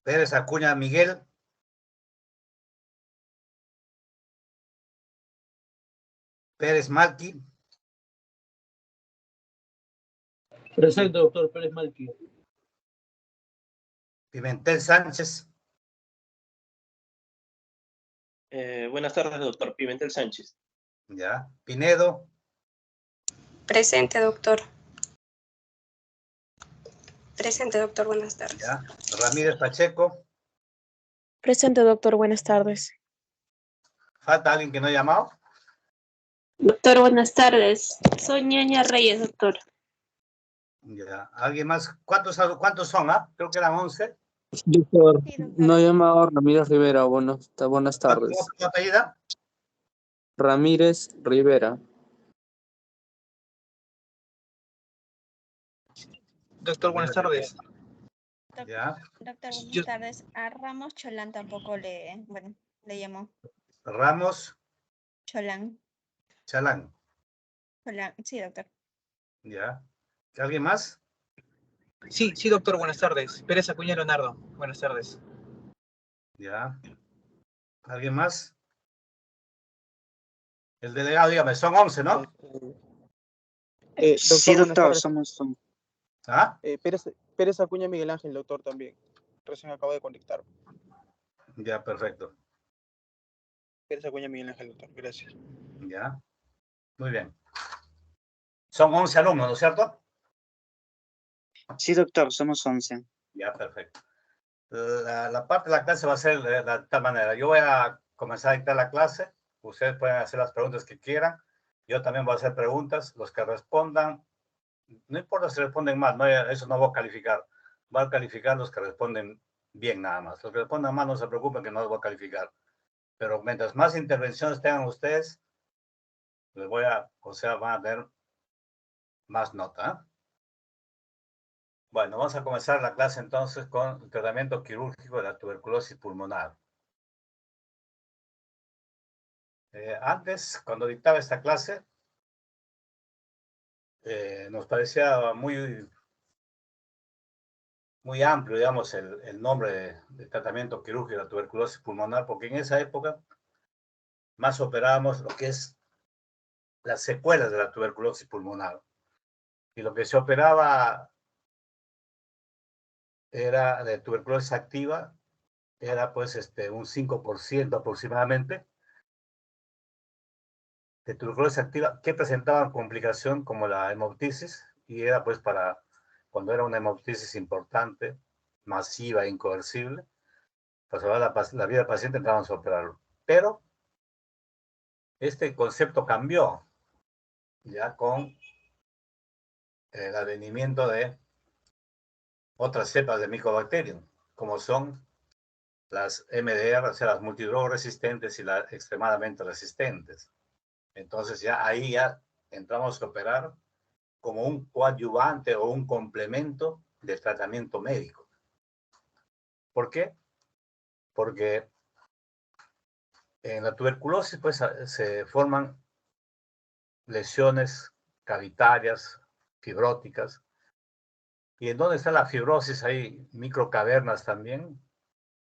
Pérez Acuña Miguel. Pérez Malqui. Presente, doctor Pérez Malqui. Pimentel Sánchez. Buenas tardes, doctor Pimentel Sánchez. Ya. Pinedo. Presente, doctor. Presente, doctor. Buenas tardes. Ya. Ramírez Pacheco. Presente, doctor. Buenas tardes. ¿Falta alguien que no ha llamado? Doctor, buenas tardes. Soy Ñaña Reyes, doctor. Ya. ¿Alguien más? ¿Cuántos son? Creo que eran 11. Doctor, Sí, doctor. no llamado Ramírez Rivera. Buenas ¿Cómo tardes. se apellida? Ramírez Rivera. Doctor, buenas tardes. Ya. Doctor, buenas tardes. A Ramos Cholán tampoco le llamó. Ramos Cholán. Chalán. Sí, doctor. Ya. ¿Alguien más? Sí, doctor, buenas tardes. Pérez Acuña Leonardo. Buenas tardes. Ya. ¿Alguien más? El delegado, dígame, son 11, ¿no? Doctor, Sí, buenas doctor, tardes. somos. ¿Ah? Pérez Acuña Miguel Ángel, doctor, también. Recién acabo de conectar. Ya, perfecto. Pérez Acuña Miguel Ángel, doctor. Gracias. Ya. Muy bien. Son 11 alumnos, ¿no es cierto? Sí, doctor, somos 11. Ya, perfecto. La parte de la clase va a ser de tal manera. Yo voy a comenzar a dictar la clase. Ustedes pueden hacer las preguntas que quieran. Yo también voy a hacer preguntas. Los que respondan, no importa si responden mal, no, eso no voy a calificar. Voy a calificar los que responden bien nada más. Los que respondan mal no se preocupen que no los voy a calificar. Pero mientras más intervenciones tengan ustedes, les voy a, van a tener más nota. Bueno, vamos a comenzar la clase entonces con el tratamiento quirúrgico de la tuberculosis pulmonar. Antes, cuando dictaba esta clase, nos parecía muy amplio, digamos, el nombre de tratamiento quirúrgico de la tuberculosis pulmonar, porque en esa época más operábamos lo que es las secuelas de la tuberculosis pulmonar. Y lo que se operaba era de tuberculosis activa, era pues un 5% aproximadamente de tuberculosis activa que presentaban complicación como la hemoptisis, y era pues para cuando era una hemoptisis importante, masiva e incoercible, para salvar la vida del paciente entrábamos a operarlo. Pero este concepto cambió ya con el advenimiento de otras cepas de Mycobacterium, como son las MDR, o sea, las multidrogoresistentes y las extremadamente resistentes. Entonces ahí ya entramos a operar como un coadyuvante o un complemento del tratamiento médico. ¿Por qué? Porque en la tuberculosis pues se forman lesiones cavitarias, fibróticas. ¿Y en dónde está la fibrosis? Hay microcavernas también,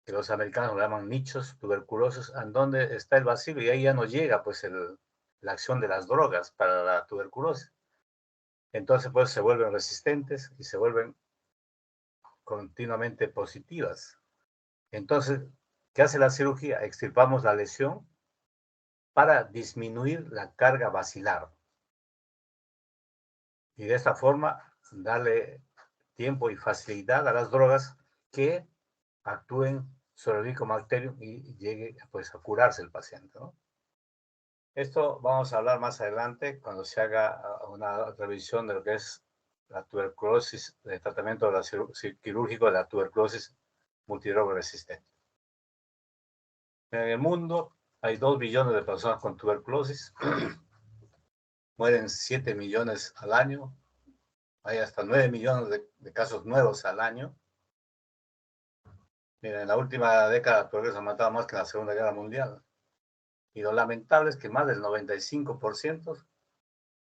que los americanos lo llaman nichos tuberculosos, en donde está el bacilo, y ahí ya no llega pues la acción de las drogas para la tuberculosis. Entonces pues se vuelven resistentes y se vuelven continuamente positivas. Entonces, ¿qué hace la cirugía? Extirpamos la lesión para disminuir la carga basilar. Y de esta forma, darle tiempo y facilidad a las drogas que actúen sobre el Mycobacterium y llegue pues, a curarse el paciente, ¿no? Esto vamos a hablar más adelante cuando se haga una revisión de lo que es la tuberculosis, el tratamiento quirúrgico de la tuberculosis multidrogoresistente. En el mundo hay 2 billones de personas con tuberculosis. Mueren 7 millones al año. Hay hasta 9 millones de casos nuevos al año. Miren, en la última década la tuberculosis ha matado más que en la Segunda Guerra Mundial. Y lo lamentable es que más del 95%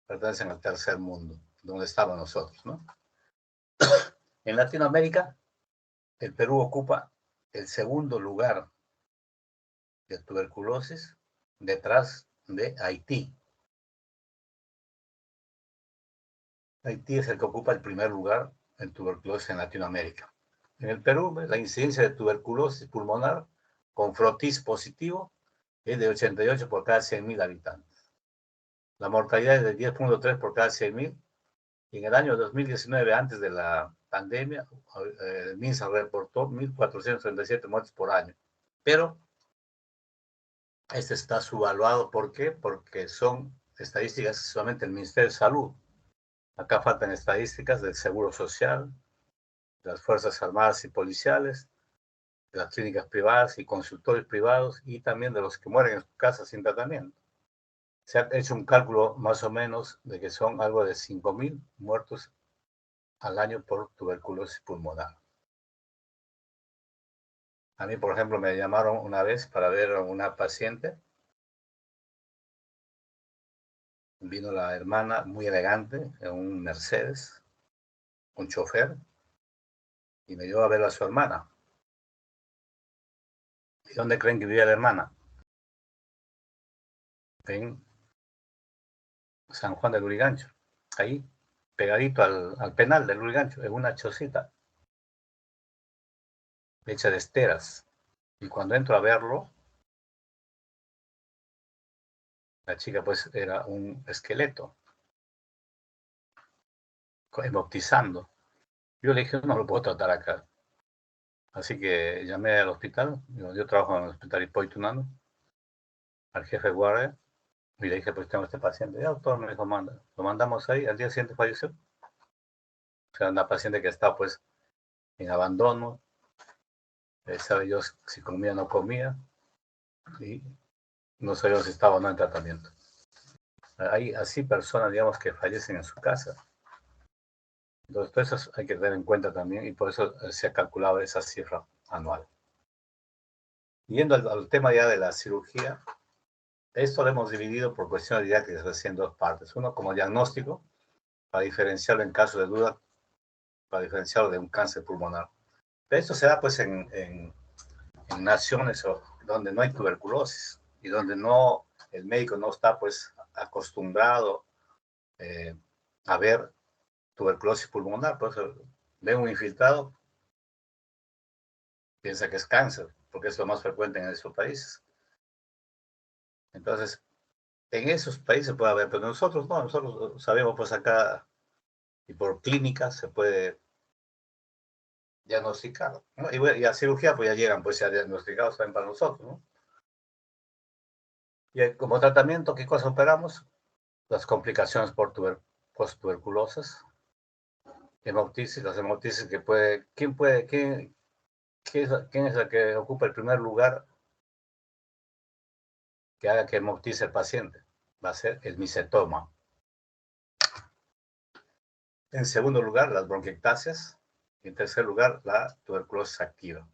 pertenecen al tercer mundo, donde estamos nosotros, ¿no? En Latinoamérica, el Perú ocupa el segundo lugar de tuberculosis detrás de Haití. Haití es el que ocupa el primer lugar en tuberculosis en Latinoamérica. En el Perú, la incidencia de tuberculosis pulmonar con frotis positivo es de 88 por cada 100.000 habitantes. La mortalidad es de 10.3 por cada 100.000. Y en el año 2019, antes de la pandemia, el MINSA reportó 1.437 muertes por año. Pero este está subvaluado. ¿Por qué? Porque son estadísticas solamente del Ministerio de Salud. Acá faltan estadísticas del Seguro Social, de las Fuerzas Armadas y Policiales, de las clínicas privadas y consultorios privados, y también de los que mueren en su casa sin tratamiento. Se ha hecho un cálculo más o menos de que son algo de 5.000 muertos al año por tuberculosis pulmonar. A mí, por ejemplo, me llamaron una vez para ver a una paciente. Vino la hermana muy elegante en un Mercedes, un chofer, y me llevó a ver a su hermana. ¿Y dónde creen que vivía la hermana? En San Juan del Lurigancho, ahí, pegadito al penal del Lurigancho, en una chocita hecha de esteras. Y cuando entro a verlo, la chica pues era un esqueleto, hemoptizando. Yo le dije, no lo puedo tratar acá. Así que llamé al hospital, yo trabajo en el hospital Hippolyto, al jefe de guardia, y le dije, pues tengo este paciente. Ya, doctor, me dijo, manda. Lo mandamos ahí, al día siguiente falleció. O sea, una paciente que está pues en abandono, sabe yo si comía o no comía, y no sabía si estaba o no en tratamiento. Hay así personas, digamos, que fallecen en su casa. Entonces, todo eso hay que tener en cuenta también, y por eso se ha calculado esa cifra anual. Yendo al tema ya de la cirugía, esto lo hemos dividido por cuestiones didácticas así en dos partes. Uno como diagnóstico, para diferenciarlo en caso de duda, para diferenciarlo de un cáncer pulmonar. Pero esto se da pues en naciones donde no hay tuberculosis y donde no, el médico no está pues acostumbrado a ver tuberculosis pulmonar. Por eso ve un infiltrado, piensa que es cáncer, porque es lo más frecuente en esos países. Entonces, en esos países puede haber, pero nosotros no, nosotros sabemos pues acá, y por clínica se puede diagnosticar, ¿no? Y a cirugía pues ya llegan pues ya diagnosticados también para nosotros, ¿no? Y como tratamiento, ¿qué cosa operamos? Las complicaciones por post-tuberculosas, hemoptisis, las hemoptisis que puede, ¿quién es el que ocupa el primer lugar que haga que hemoptice el paciente? Va a ser el micetoma. En segundo lugar, las bronquiectasias. Y en tercer lugar, la tuberculosis activa.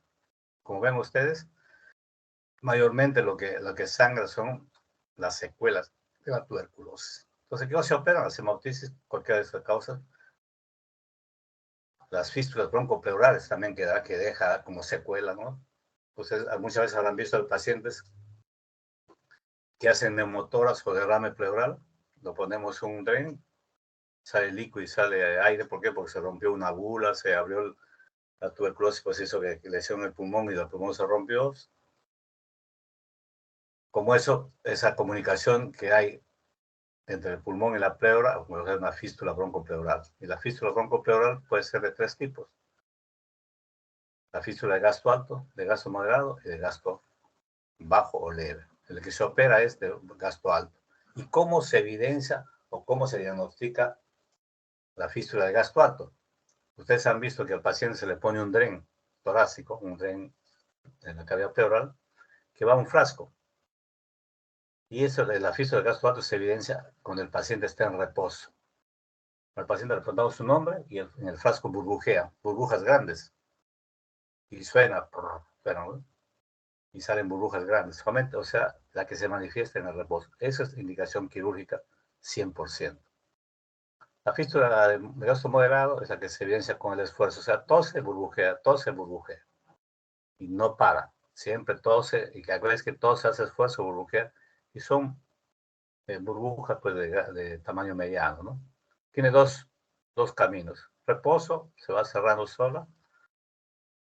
Como ven ustedes, mayormente lo que sangra son las secuelas de la tuberculosis. Entonces, ¿qué se operan? Las hemoptisis, cualquiera de estas causas. Las fístulas broncopleurales también que deja como secuela, ¿no? Ustedes muchas veces habrán visto pacientes que hacen neumotórax o derrame pleural. Lo ponemos un tren, sale líquido y sale aire. ¿Por qué? Porque se rompió una bula, se abrió la tuberculosis, pues hizo que lesión el pulmón y el pulmón se rompió. Como eso, esa comunicación que hay entre el pulmón y la pleura, como es una fístula broncopleural. Y la fístula broncopleural puede ser de tres tipos. La fístula de gasto alto, de gasto moderado y de gasto bajo o leve. El que se opera es de gasto alto. ¿Y cómo se evidencia o cómo se diagnostica la fístula de gasto alto? Ustedes han visto que al paciente se le pone un dren torácico, un dren en la cavidad pleural, que va a un frasco. Y eso de la fístula de gasto alto se evidencia cuando el paciente está en reposo. Al paciente le ponemos su nombre y en el frasco burbujea, burbujas grandes. Y suena, ¿no? Y salen burbujas grandes. O sea, la que se manifiesta en el reposo. Eso es indicación quirúrgica 100%. La fístula de gasto moderado es la que se evidencia con el esfuerzo. O sea, tose, burbujea, tose, burbujea. y no para. Siempre tose, y cada vez que tose hace esfuerzo burbujear, y son burbujas pues, de tamaño mediano, ¿no? Tiene dos caminos. Reposo, se va cerrando sola,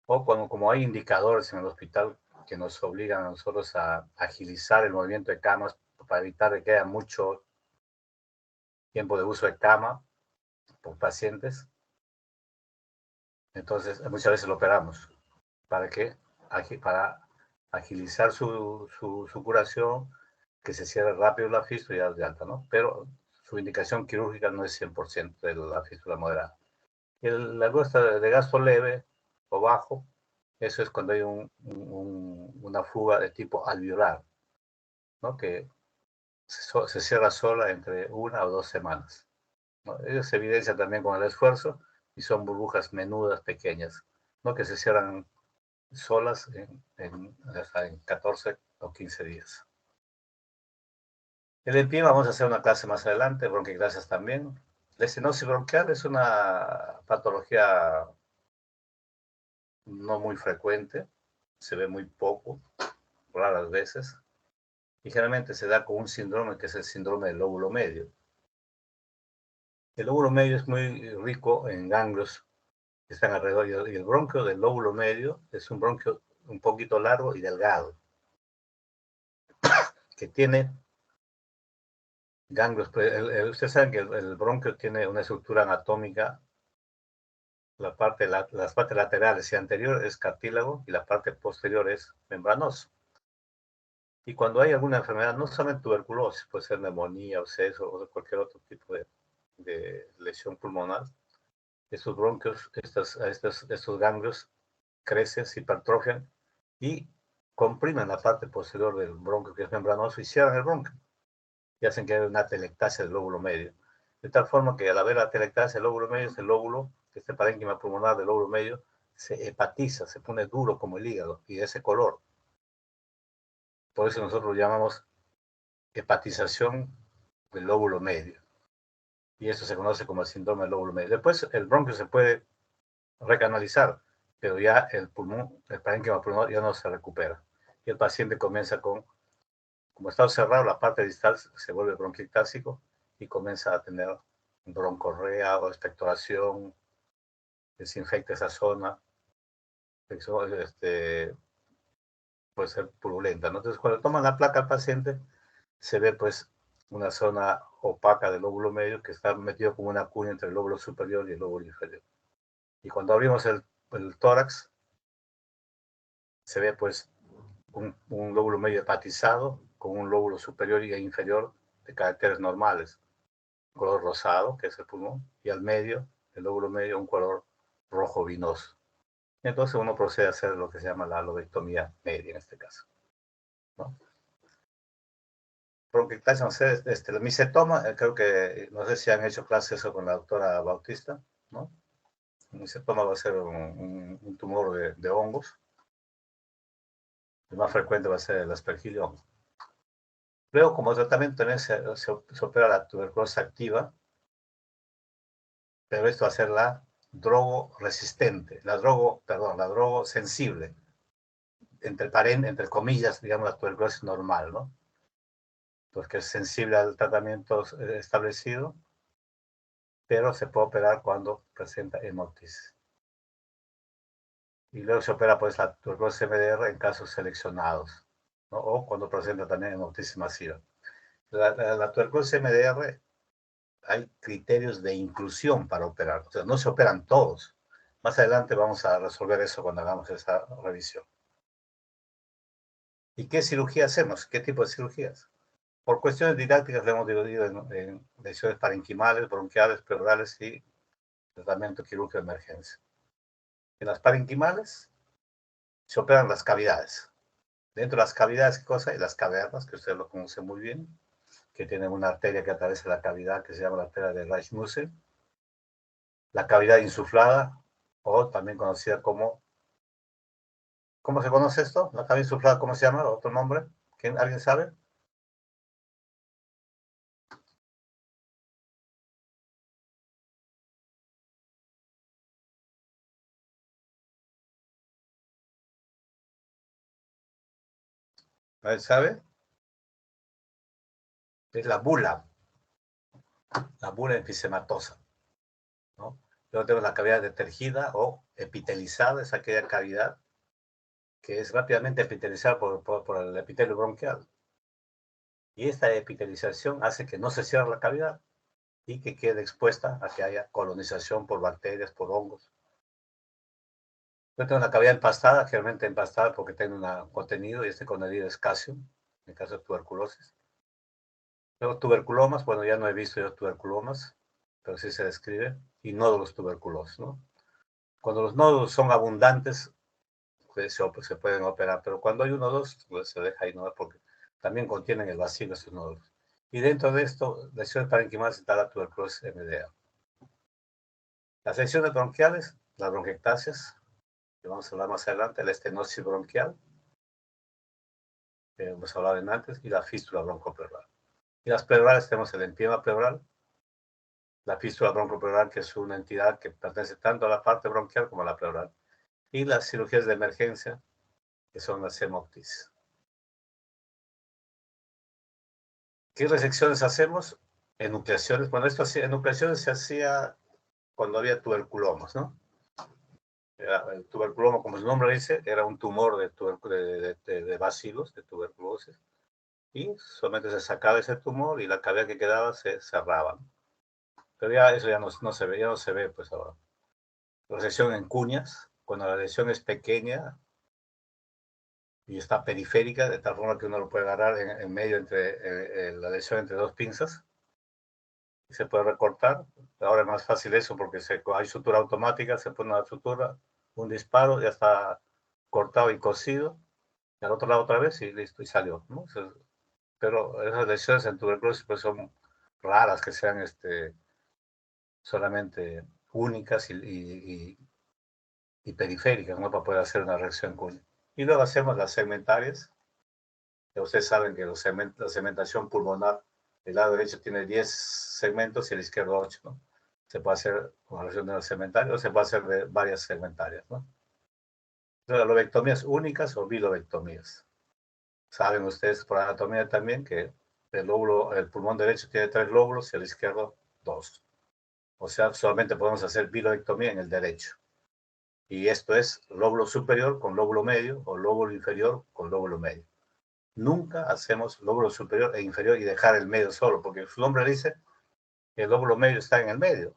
o cuando, como hay indicadores en el hospital que nos obligan a nosotros a agilizar el movimiento de camas para evitar que haya mucho tiempo de uso de cama por pacientes, entonces muchas veces lo operamos. ¿Para qué? Para agilizar su curación, que se cierre rápido la fístula y ya de alta, ¿no? Pero su indicación quirúrgica no es 100% de la fístula moderada. Y la muestra de gasto leve o bajo, eso es cuando hay una fuga de tipo alveolar, ¿no? Que se cierra sola entre 1 o 2 semanas, ¿no? Ello se evidencia también con el esfuerzo y son burbujas menudas, pequeñas, ¿no? Que se cierran solas hasta en 14 o 15 días. El EPI vamos a hacer una clase más adelante, bronquiectasias también. La estenosis bronquial es una patología no muy frecuente, se ve muy poco, raras veces, y generalmente se da con un síndrome que es el síndrome del lóbulo medio. El lóbulo medio es muy rico en ganglios que están alrededor, y el bronquio del lóbulo medio es un bronquio un poquito largo y delgado, que tiene ganglios. Ustedes saben que el bronquio tiene una estructura anatómica, las partes laterales y anterior es cartílago y la parte posterior es membranoso. Y cuando hay alguna enfermedad, no solamente tuberculosis, puede ser neumonía, absceso o cualquier otro tipo de lesión pulmonar, estos bronquios, estos ganglios crecen, se hipertrofian y comprimen la parte posterior del bronquio que es membranoso y cierran el bronquio y hacen que haya una atelectasia del lóbulo medio. De tal forma que al haber atelectasia del lóbulo medio, este lóbulo, este parénquima pulmonar del lóbulo medio, se hepatiza, se pone duro como el hígado y de ese color. Por eso nosotros lo llamamos hepatización del lóbulo medio. Y eso se conoce como el síndrome del lóbulo medio. Después el bronquio se puede recanalizar, pero ya el pulmón, el parénquima pulmonar ya no se recupera. Y el paciente comienza como está cerrado, la parte distal se vuelve bronquiectásico y comienza a tener broncorrea o expectoración, desinfecta esa zona, puede ser purulenta, ¿no? Entonces, cuando toman la placa al paciente, se ve pues una zona opaca del lóbulo medio que está metido como una cuña entre el lóbulo superior y el lóbulo inferior. Y cuando abrimos el tórax, se ve pues un lóbulo medio hepatizado con un lóbulo superior e inferior de caracteres normales, color rosado, que es el pulmón, y al medio, el lóbulo medio, un color rojo vinoso. Entonces uno procede a hacer lo que se llama la lobectomía media en este caso, ¿no? Bronquiectasia, no sé, el micetoma, creo que, no sé si han hecho clases eso con la doctora Bautista, ¿no? El micetoma va a ser un tumor de hongos. El más frecuente va a ser el aspergilloma. Luego, como tratamiento también se opera la tuberculosis activa, pero esto va a ser la drogo resistente, la drogo sensible, entre comillas, digamos, la tuberculosis normal, ¿no? Porque es sensible al tratamiento establecido, pero se puede operar cuando presenta hemoptisis. Y luego se opera pues la tuberculosis MDR en casos seleccionados, ¿no? O cuando presenta también hemoptisis masiva. La tuberculosis MDR hay criterios de inclusión para operar, o sea, no se operan todos. Más adelante vamos a resolver eso cuando hagamos esa revisión. ¿Y qué cirugía hacemos? ¿Qué tipo de cirugías? Por cuestiones didácticas le hemos dividido en lesiones parenquimales, bronquiales, pleurales y tratamiento quirúrgico de emergencia. En las parenquimales se operan las cavidades. Dentro de las cavidades, ¿qué cosa? Y las cavernas, que ustedes lo conocen muy bien, que tienen una arteria que atraviesa la cavidad, que se llama la arteria de Rasmussen. La cavidad insuflada, o también conocida como... ¿Cómo se conoce esto? La cavidad insuflada, ¿cómo se llama? ¿Otro nombre? ¿Alguien sabe? ¿Nadie sabe? Es la bula enfisematosa, ¿no? Luego tenemos la cavidad detergida o epitelizada, es aquella cavidad que es rápidamente epitelizada por el epitelio bronquial. Y esta epitelización hace que no se cierre la cavidad y que quede expuesta a que haya colonización por bacterias, por hongos. Yo tengo una cavidad empastada, generalmente empastada porque tiene un contenido, y este contenido es calcio, en el caso de tuberculosis. Luego tuberculomas, bueno, ya no he visto yo tuberculomas, pero sí se describe, y nódulos tuberculosos, ¿no? Cuando los nódulos son abundantes, pues, se pueden operar, pero cuando hay uno o dos, pues se deja ahí, ¿no? Porque también contienen el bacilo estos nódulos. Y dentro de esto, lesiones parenquimales está la tuberculosis MDA. Las lesiones bronquiales, las bronquiectasias, que vamos a hablar más adelante, la estenosis bronquial, que hemos hablado en antes, y la fístula broncopleural. Y las pleurales tenemos el empiema pleural, la fístula broncopleural, que es una entidad que pertenece tanto a la parte bronquial como a la pleural, y las cirugías de emergencia, que son las hemoptisis. ¿Qué resecciones hacemos? Enucleaciones. Bueno, enucleaciones se hacía cuando había tuberculomas, ¿no? El tuberculoma, como su nombre dice, era un tumor de bacilos, de tuberculosis, y solamente se sacaba ese tumor y la cavidad que quedaba se cerraba. Pero ya eso ya no se ve, pues ahora. Resección en cuñas, cuando la lesión es pequeña y está periférica, de tal forma que uno lo puede agarrar en medio entre la lesión entre dos pinzas, y se puede recortar. Ahora es más fácil eso porque hay sutura automática, se pone una sutura, un disparo, ya está cortado y cosido, y al otro lado otra vez y listo, y salió, ¿no? Pero esas lesiones en tuberculosis pues son raras que sean solamente únicas y periféricas, ¿no? Para poder hacer una reacción cuña. Y luego hacemos las segmentarias. Ya ustedes saben que la segmentación pulmonar, el lado derecho tiene 10 segmentos y el izquierdo 8, ¿no? Se puede hacer con relación de la segmentaria o se puede hacer de varias segmentarias, ¿no? Entonces, lobectomías únicas o bilobectomías. Saben ustedes por anatomía también que el pulmón derecho tiene 3 lóbulos y el izquierdo 2. O sea, solamente podemos hacer bilobectomía en el derecho. Y esto es lóbulo superior con lóbulo medio o lóbulo inferior con lóbulo medio. Nunca hacemos lóbulo superior e inferior y dejar el medio solo, porque su nombre dice que el lóbulo medio está en el medio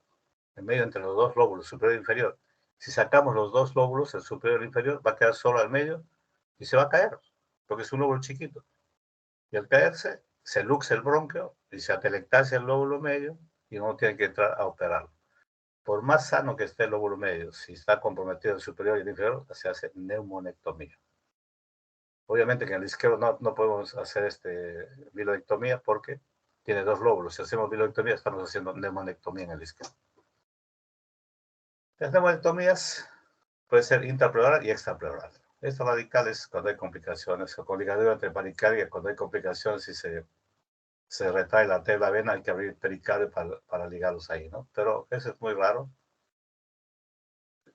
entre los dos lóbulos, superior e inferior. Si sacamos los dos lóbulos, el superior e el inferior, va a quedar solo al medio y se va a caer, porque es un lóbulo chiquito. Y al caerse, se luxa el bronquio y se atelectasia el lóbulo medio y uno tiene que entrar a operarlo. Por más sano que esté el lóbulo medio, si está comprometido el superior y el inferior, se hace neumonectomía. Obviamente que en el izquierdo no podemos hacer bilobectomía porque tiene 2 lóbulos. Si hacemos bilobectomía, estamos haciendo neumonectomía en el izquierdo. Las neumonectomías pueden ser intrapleural y extrapleural. Estas radicales cuando hay complicaciones, o con ligadura entre pericardia, cuando hay complicaciones y se retrae la arteria de la vena, hay que abrir pericardio para ligarlos ahí, ¿no? Pero eso es muy raro.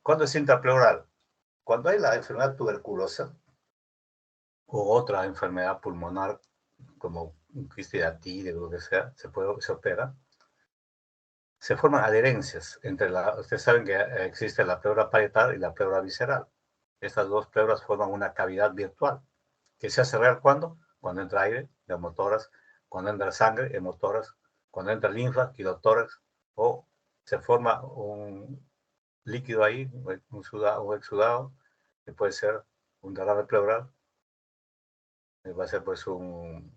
¿Cuándo es intrapleural? Cuando hay la enfermedad tuberculosa o otra enfermedad pulmonar como un cristidatide o lo que sea, se opera. Se forman adherencias ustedes saben que existe la pleura parietal y la pleura visceral. Estas dos pleuras forman una cavidad virtual que se hace real ¿cuándo? Cuando entra aire, neumotórax, cuando entra sangre, hemotórax, cuando entra linfa, quilotórax, o se forma un líquido ahí, un exudado, que puede ser un derrame pleural, va a ser pues un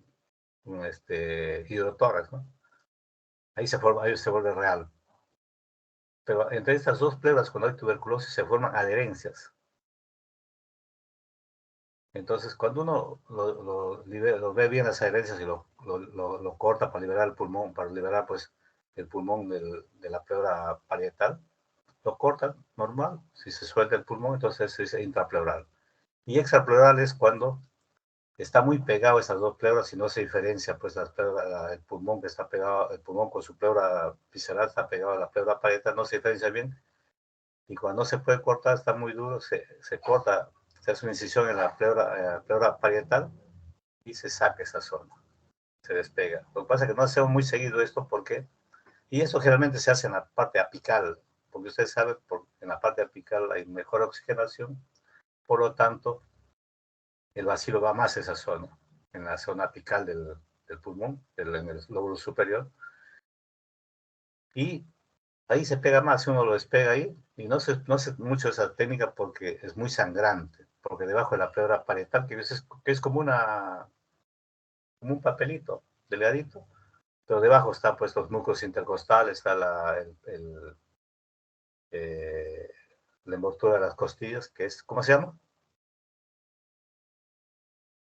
hidrotórax, ¿no? Ahí se vuelve real. Pero entre estas dos pleuras, cuando hay tuberculosis, se forman adherencias. Entonces, cuando uno lo ve bien las adherencias y lo corta para liberar el pulmón, para liberar pues el pulmón de la pleura parietal, lo cortan normal. Si se suelta el pulmón, entonces se dice intrapleural. Y extrapleural es cuando está muy pegado esas dos pleuras y no se diferencia, pues el pulmón que está pegado, el pulmón con su pleura visceral está pegado a la pleura parietal, no se diferencia bien. Y cuando no se puede cortar, está muy duro, se corta, se hace una incisión en la pleura parietal y se saca esa zona, se despega. Lo que pasa es que no hacemos muy seguido esto porque, y eso generalmente se hace en la parte apical, porque usted sabe, en la parte apical hay mejor oxigenación, por lo tanto, el bacilo va más a esa zona, en la zona apical del pulmón, en el lóbulo superior, y ahí se pega más, si uno lo despega ahí, y no se mucho esa técnica porque es muy sangrante, porque debajo de la pleura parietal, que es como un papelito delgadito, pero debajo está pues los núcleos intercostales, está la envoltura de las costillas, que es, ¿cómo se llama?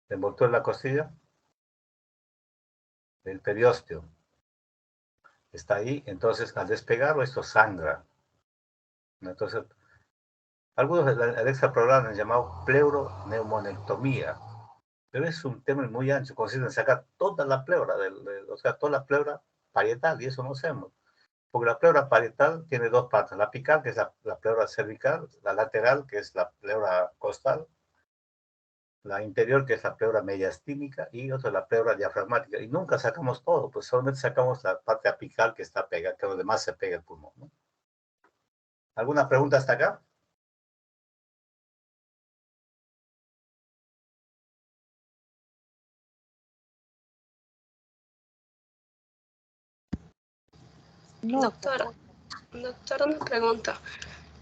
La envoltura de la costilla, el periósteo, está ahí, entonces al despegarlo esto sangra. Entonces, algunos el extrapleural han llamado pleuroneumonectomía, pero es un tema muy ancho, consiste en sacar toda la pleura, o sea, toda la pleura parietal, y eso no hacemos. Porque la pleura parietal tiene dos partes, la apical, que es la pleura cervical, la lateral, que es la pleura costal, la interior, que es la pleura mediastínica, y otra la pleura diafragmática. Y nunca sacamos todo, pues solamente sacamos la parte apical que está pegada, que es donde más se pega el pulmón, ¿no? ¿Alguna pregunta hasta acá? Doctor, una pregunta.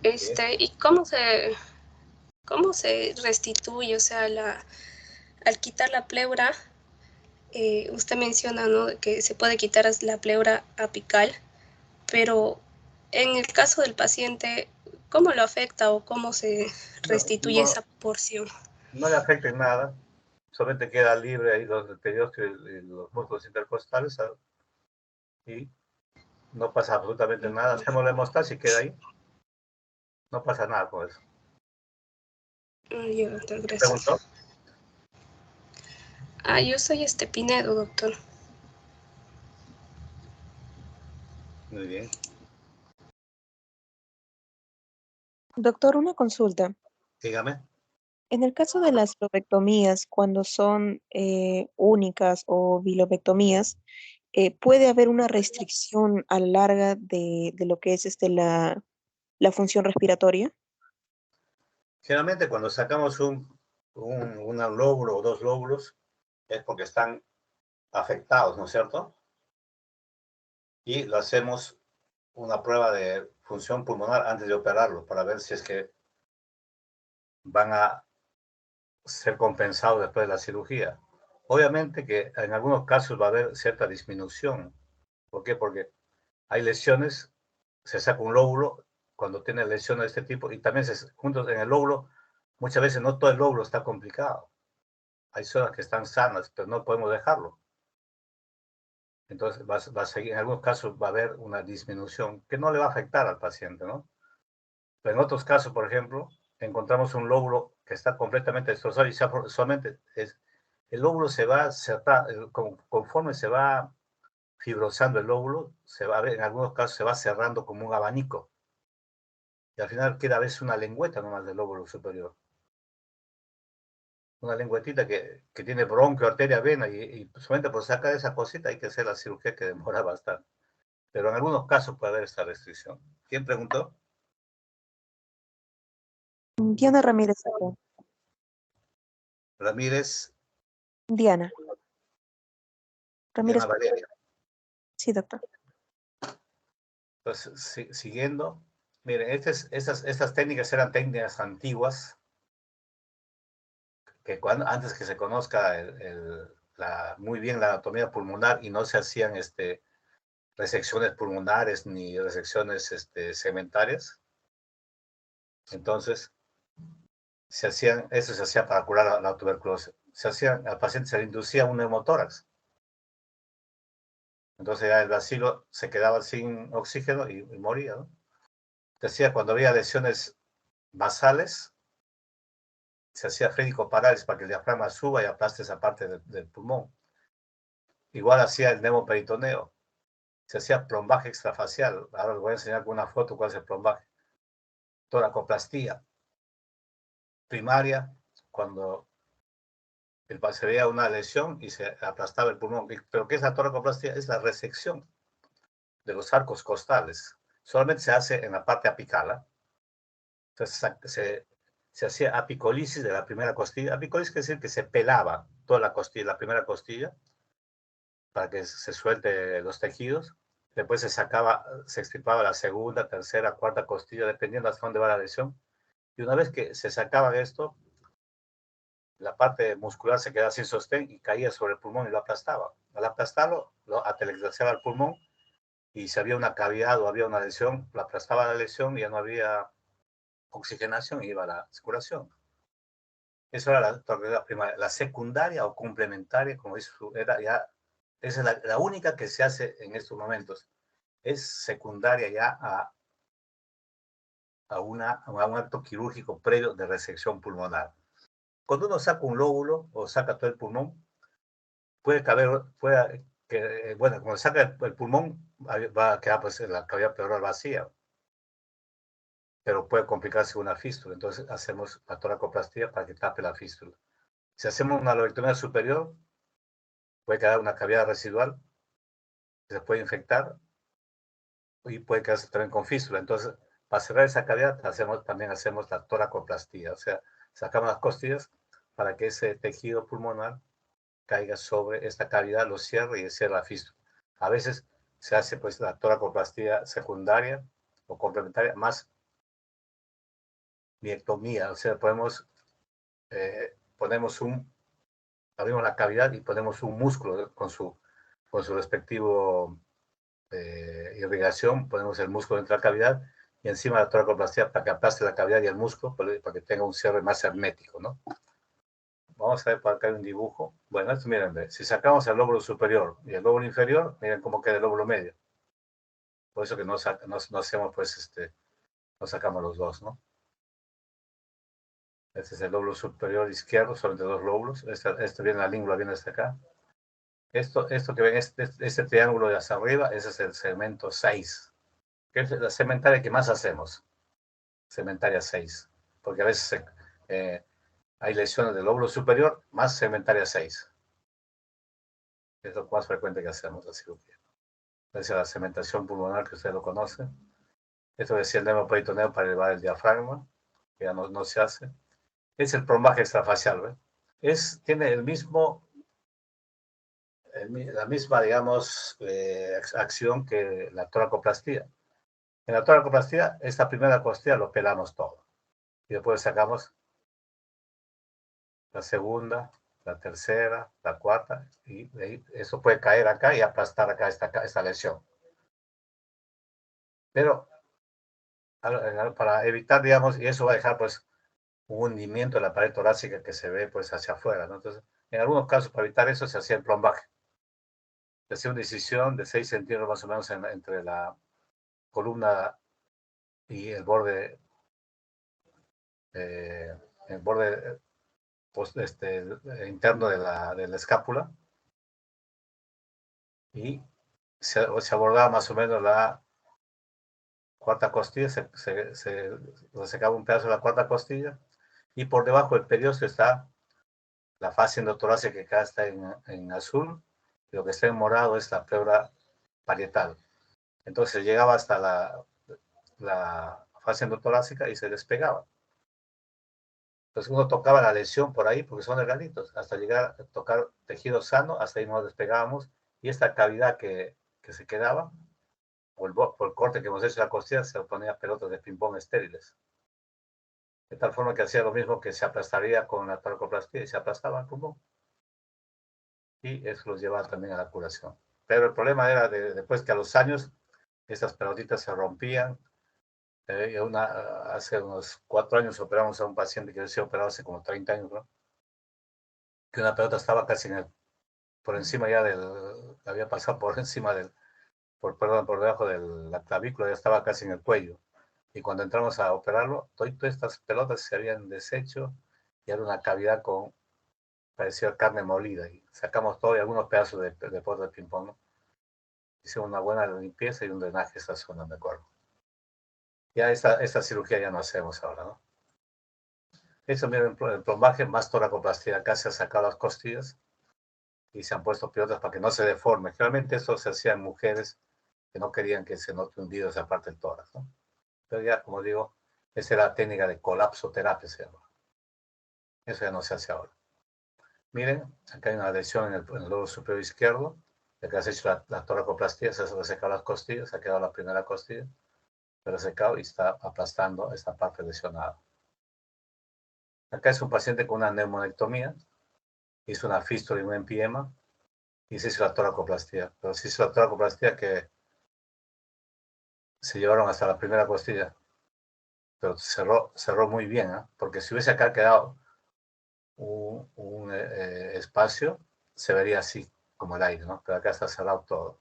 Sí. ¿Y cómo se restituye? O sea, al quitar la pleura, usted menciona, ¿no?, que se puede quitar la pleura apical, pero en el caso del paciente, ¿cómo lo afecta o cómo se restituye esa porción? No le afecta en nada, solamente queda libre ahí los periósteos y los músculos intercostales, ¿sabes? Y no pasa absolutamente nada. Hacemos la hemostasis y queda ahí. No pasa nada con eso. Ya, doctor, gracias. ¿Preguntó? Yo soy Pinedo, doctor. Muy bien. Doctor, una consulta. Dígame. En el caso de las lobectomías, cuando son únicas o bilobectomías, ¿puede haber una restricción a la larga de lo que es la función respiratoria? Generalmente cuando sacamos un lóbulo o dos lóbulos es porque están afectados, ¿no es cierto? Y lo hacemos una prueba de función pulmonar antes de operarlo para ver si es que van a ser compensados después de la cirugía. Obviamente que en algunos casos va a haber cierta disminución. ¿Por qué? Porque hay lesiones, se saca un lóbulo cuando tiene lesiones de este tipo y también juntos en el lóbulo, muchas veces no todo el lóbulo está complicado. Hay zonas que están sanas, pero no podemos dejarlo. Entonces va a seguir, en algunos casos va a haber una disminución que no le va a afectar al paciente, ¿no? Pero en otros casos, por ejemplo, encontramos un lóbulo que está completamente destrozado y solamente el lóbulo se va a cerrar, conforme se va fibrosando el lóbulo, se va a ver, en algunos casos se va cerrando como un abanico. Y al final queda a veces una lengüeta nomás del lóbulo superior. Una lengüetita que tiene bronquio, arteria, vena, y solamente por sacar esa cosita hay que hacer la cirugía que demora bastante. Pero en algunos casos puede haber esta restricción. ¿Quién preguntó? Diana Ramírez. Ramírez. Diana. Ramírez. Diana Valeria. Sí, doctor. Pues siguiendo, miren, estas técnicas eran técnicas antiguas, que antes que se conozca muy bien la anatomía pulmonar y no se hacían resecciones pulmonares ni resecciones segmentarias. Entonces, eso se hacía para curar la tuberculosis. Al paciente se le inducía un neumotórax. Entonces ya el bacilo se quedaba sin oxígeno y moría, ¿no? Se hacía cuando había lesiones basales, se hacía frénico-parálisis para que el diafragma suba y aplaste esa parte del pulmón. Igual hacía el neumoperitoneo. Se hacía plombaje extrafacial. Ahora les voy a enseñar con una foto cuál es el plombaje. Toracoplastía primaria, cuando se veía una lesión y se aplastaba el pulmón. ¿Pero qué es la toracoplastía? Es la resección de los arcos costales. Solamente se hace en la parte apical. ¿Eh? Entonces se hacía apicolisis de la primera costilla. Apicolisis quiere decir que se pelaba toda la costilla, la primera costilla, para que se suelte los tejidos. Después se extirpaba la segunda, tercera, cuarta costilla, dependiendo hasta dónde va la lesión. Y una vez que se sacaba esto, la parte muscular se quedaba sin sostén y caía sobre el pulmón y lo aplastaba. Al aplastarlo, lo atelectaseaba el pulmón y si había una cavidad o había una lesión, lo aplastaba la lesión y ya no había oxigenación y iba a la curación. Eso era la primaria. La secundaria o complementaria, como dice, era ya, esa es la única que se hace en estos momentos. Es secundaria ya a un acto quirúrgico previo de resección pulmonar. Cuando uno saca un lóbulo o saca todo el pulmón, bueno, cuando saca el pulmón, va a quedar pues la cavidad pleural vacía, pero puede complicarse una fístula. Entonces hacemos la toracoplastía para que tape la fístula. Si hacemos una lobectomía superior, puede quedar una cavidad residual, se puede infectar y puede quedarse también con fístula. Entonces, para cerrar esa cavidad, también hacemos la toracoplastía, o sea, sacamos las costillas para que ese tejido pulmonar caiga sobre esta cavidad, lo cierre y cierre la fístula. A veces se hace pues la toracoplastía secundaria o complementaria más miectomía, o sea, abrimos la cavidad y ponemos un músculo con su respectivo irrigación, ponemos el músculo dentro de la cavidad y encima la toracoplastía para que aplaste la cavidad y el músculo para que tenga un cierre más hermético, ¿no? Vamos a ver, por acá hay un dibujo. Bueno, esto miren, si sacamos el lóbulo superior y el lóbulo inferior, miren cómo queda el lóbulo medio. Por eso que no hacemos, pues, no sacamos los dos, ¿no? Este es el lóbulo superior izquierdo, solamente dos lóbulos. Este viene la língula, viene hasta acá. Esto que ven, este triángulo de hacia arriba, ese es el segmento 6, que es la segmentaria que más hacemos. Segmentaria 6, porque a veces hay lesiones del lóbulo superior más segmentaria 6. Es lo más frecuente que hacemos la cirugía. Es la segmentación pulmonar, que usted lo conoce. Esto decía el neumoperitoneo para elevar el diafragma, que ya no se hace. Es el plombaje extrafacial, ¿ve? Tiene la misma, digamos, acción que la toracoplastía. En la toracoplastía, esta primera costilla lo pelamos todo. Y después sacamos la segunda, la tercera, la cuarta, y eso puede caer acá y aplastar acá esta lesión. Pero para evitar, digamos, y eso va a dejar pues un hundimiento de la pared torácica que se ve pues hacia afuera, ¿no? Entonces, en algunos casos para evitar eso se hacía el plombaje. Se hacía una incisión de 6 centímetros más o menos entre la columna y el borde interno de la escápula, y se abordaba más o menos la cuarta costilla, se sacaba un pedazo de la cuarta costilla, y por debajo del periósteo está la fascia endotorácica, que acá está en azul, y lo que está en morado es la pleura parietal. Entonces llegaba hasta la fascia endotorácica y se despegaba. Entonces uno tocaba la lesión por ahí, porque son delgaditos, hasta llegar a tocar tejido sano, hasta ahí nos despegábamos, y esta cavidad que se quedaba, por el corte que hemos hecho en la costilla, se ponía pelotas de ping-pong estériles. De tal forma que hacía lo mismo que se aplastaría con la toracoplastía, y se aplastaba el pulmón. Y eso los llevaba también a la curación. Pero el problema era después que a los años estas pelotitas se rompían. Hace unos 4 años operamos a un paciente que había sido operado hace como 30 años, ¿no? Que una pelota estaba casi por encima ya había pasado por encima por debajo de la clavícula, ya estaba casi en el cuello. Y cuando entramos a operarlo, todas estas pelotas se habían deshecho y era una cavidad parecía carne molida. Y sacamos todo y algunos pedazos de polvo de ping-pong, ¿no? Hicimos una buena limpieza y un drenaje de esta zona, me acuerdo. Ya esta cirugía ya no hacemos ahora, ¿no? Eso, miren, el plombaje más toracoplastía. Acá se han sacado las costillas y se han puesto pilotas para que no se deforme. Generalmente eso se hacía en mujeres que no querían que se note hundido esa parte del tórax, ¿no? Pero ya, como digo, esa era la técnica de colapsoterapia, se llama. Eso ya no se hace ahora. Miren, acá hay una lesión en el lobo superior izquierdo. Acá se ha hecho la toracoplastía, se ha secado las costillas, se ha quedado la primera costilla, pero secado y está aplastando esta parte lesionada. Acá es un paciente con una neumonectomía, hizo una fístula y un empiema, y se hizo la toracoplastía. Pero se hizo la toracoplastía que se llevaron hasta la primera costilla, pero cerró muy bien, ¿eh? Porque si hubiese acá quedado un espacio, se vería así, como el aire, ¿no? Pero acá está cerrado todo.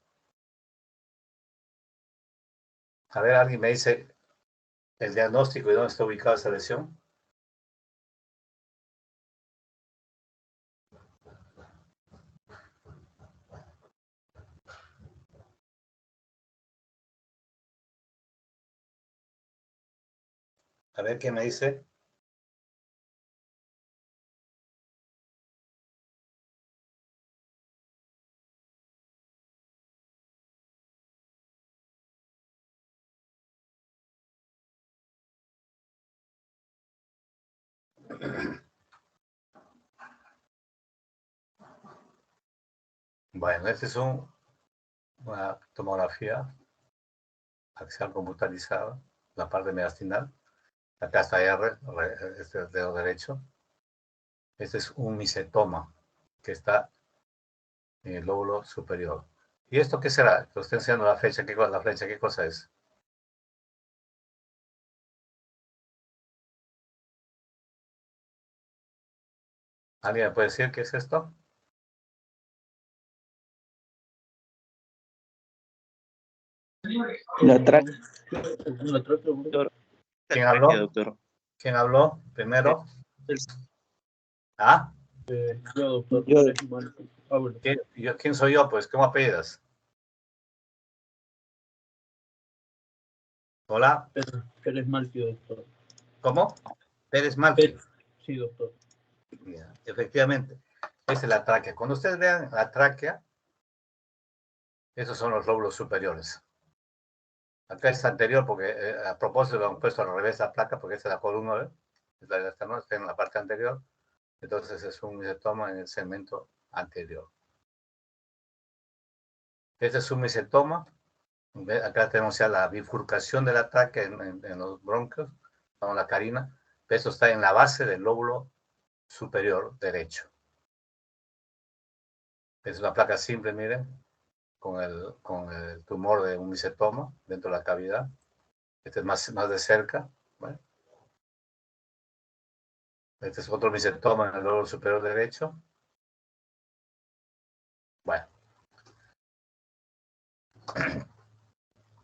A ver, alguien me dice el diagnóstico y dónde está ubicada esa lesión. A ver qué me dice. Bueno, esta es una tomografía axial computarizada, la parte mediastinal. Acá está R, este es el dedo derecho. Este es un micetoma que está en el lóbulo superior. ¿Y esto qué será? Lo estoy enseñando la flecha. La flecha, ¿qué cosa es? ¿Alguien me puede decir qué es esto? La tráquea. ¿Quién habló? Doctor. ¿Quién habló primero? ¿Ah? Yo, doctor. Yo. Bueno. ¿Quién soy yo? Pues, ¿cómo apellidas? Hola. Pérez Malquio, doctor. ¿Cómo? Pérez Malquio. Sí, doctor. Ya, efectivamente, esa es la tráquea. Cuando ustedes vean la tráquea, esos son los lóbulos superiores. Acá está anterior, porque a propósito lo han puesto al revés la placa, porque esta es la columna, ¿eh? Esta no está en la parte anterior. Entonces es un micetoma en el segmento anterior. Este es un micetoma. Acá tenemos ya la bifurcación de la tráquea en los bronquios, con la carina. Esto está en la base del lóbulo superior derecho. Es una placa simple, miren, con el tumor de un micetoma dentro de la cavidad. Este es más de cerca. Bueno. Este es otro micetoma en el lóbulo superior derecho. Bueno.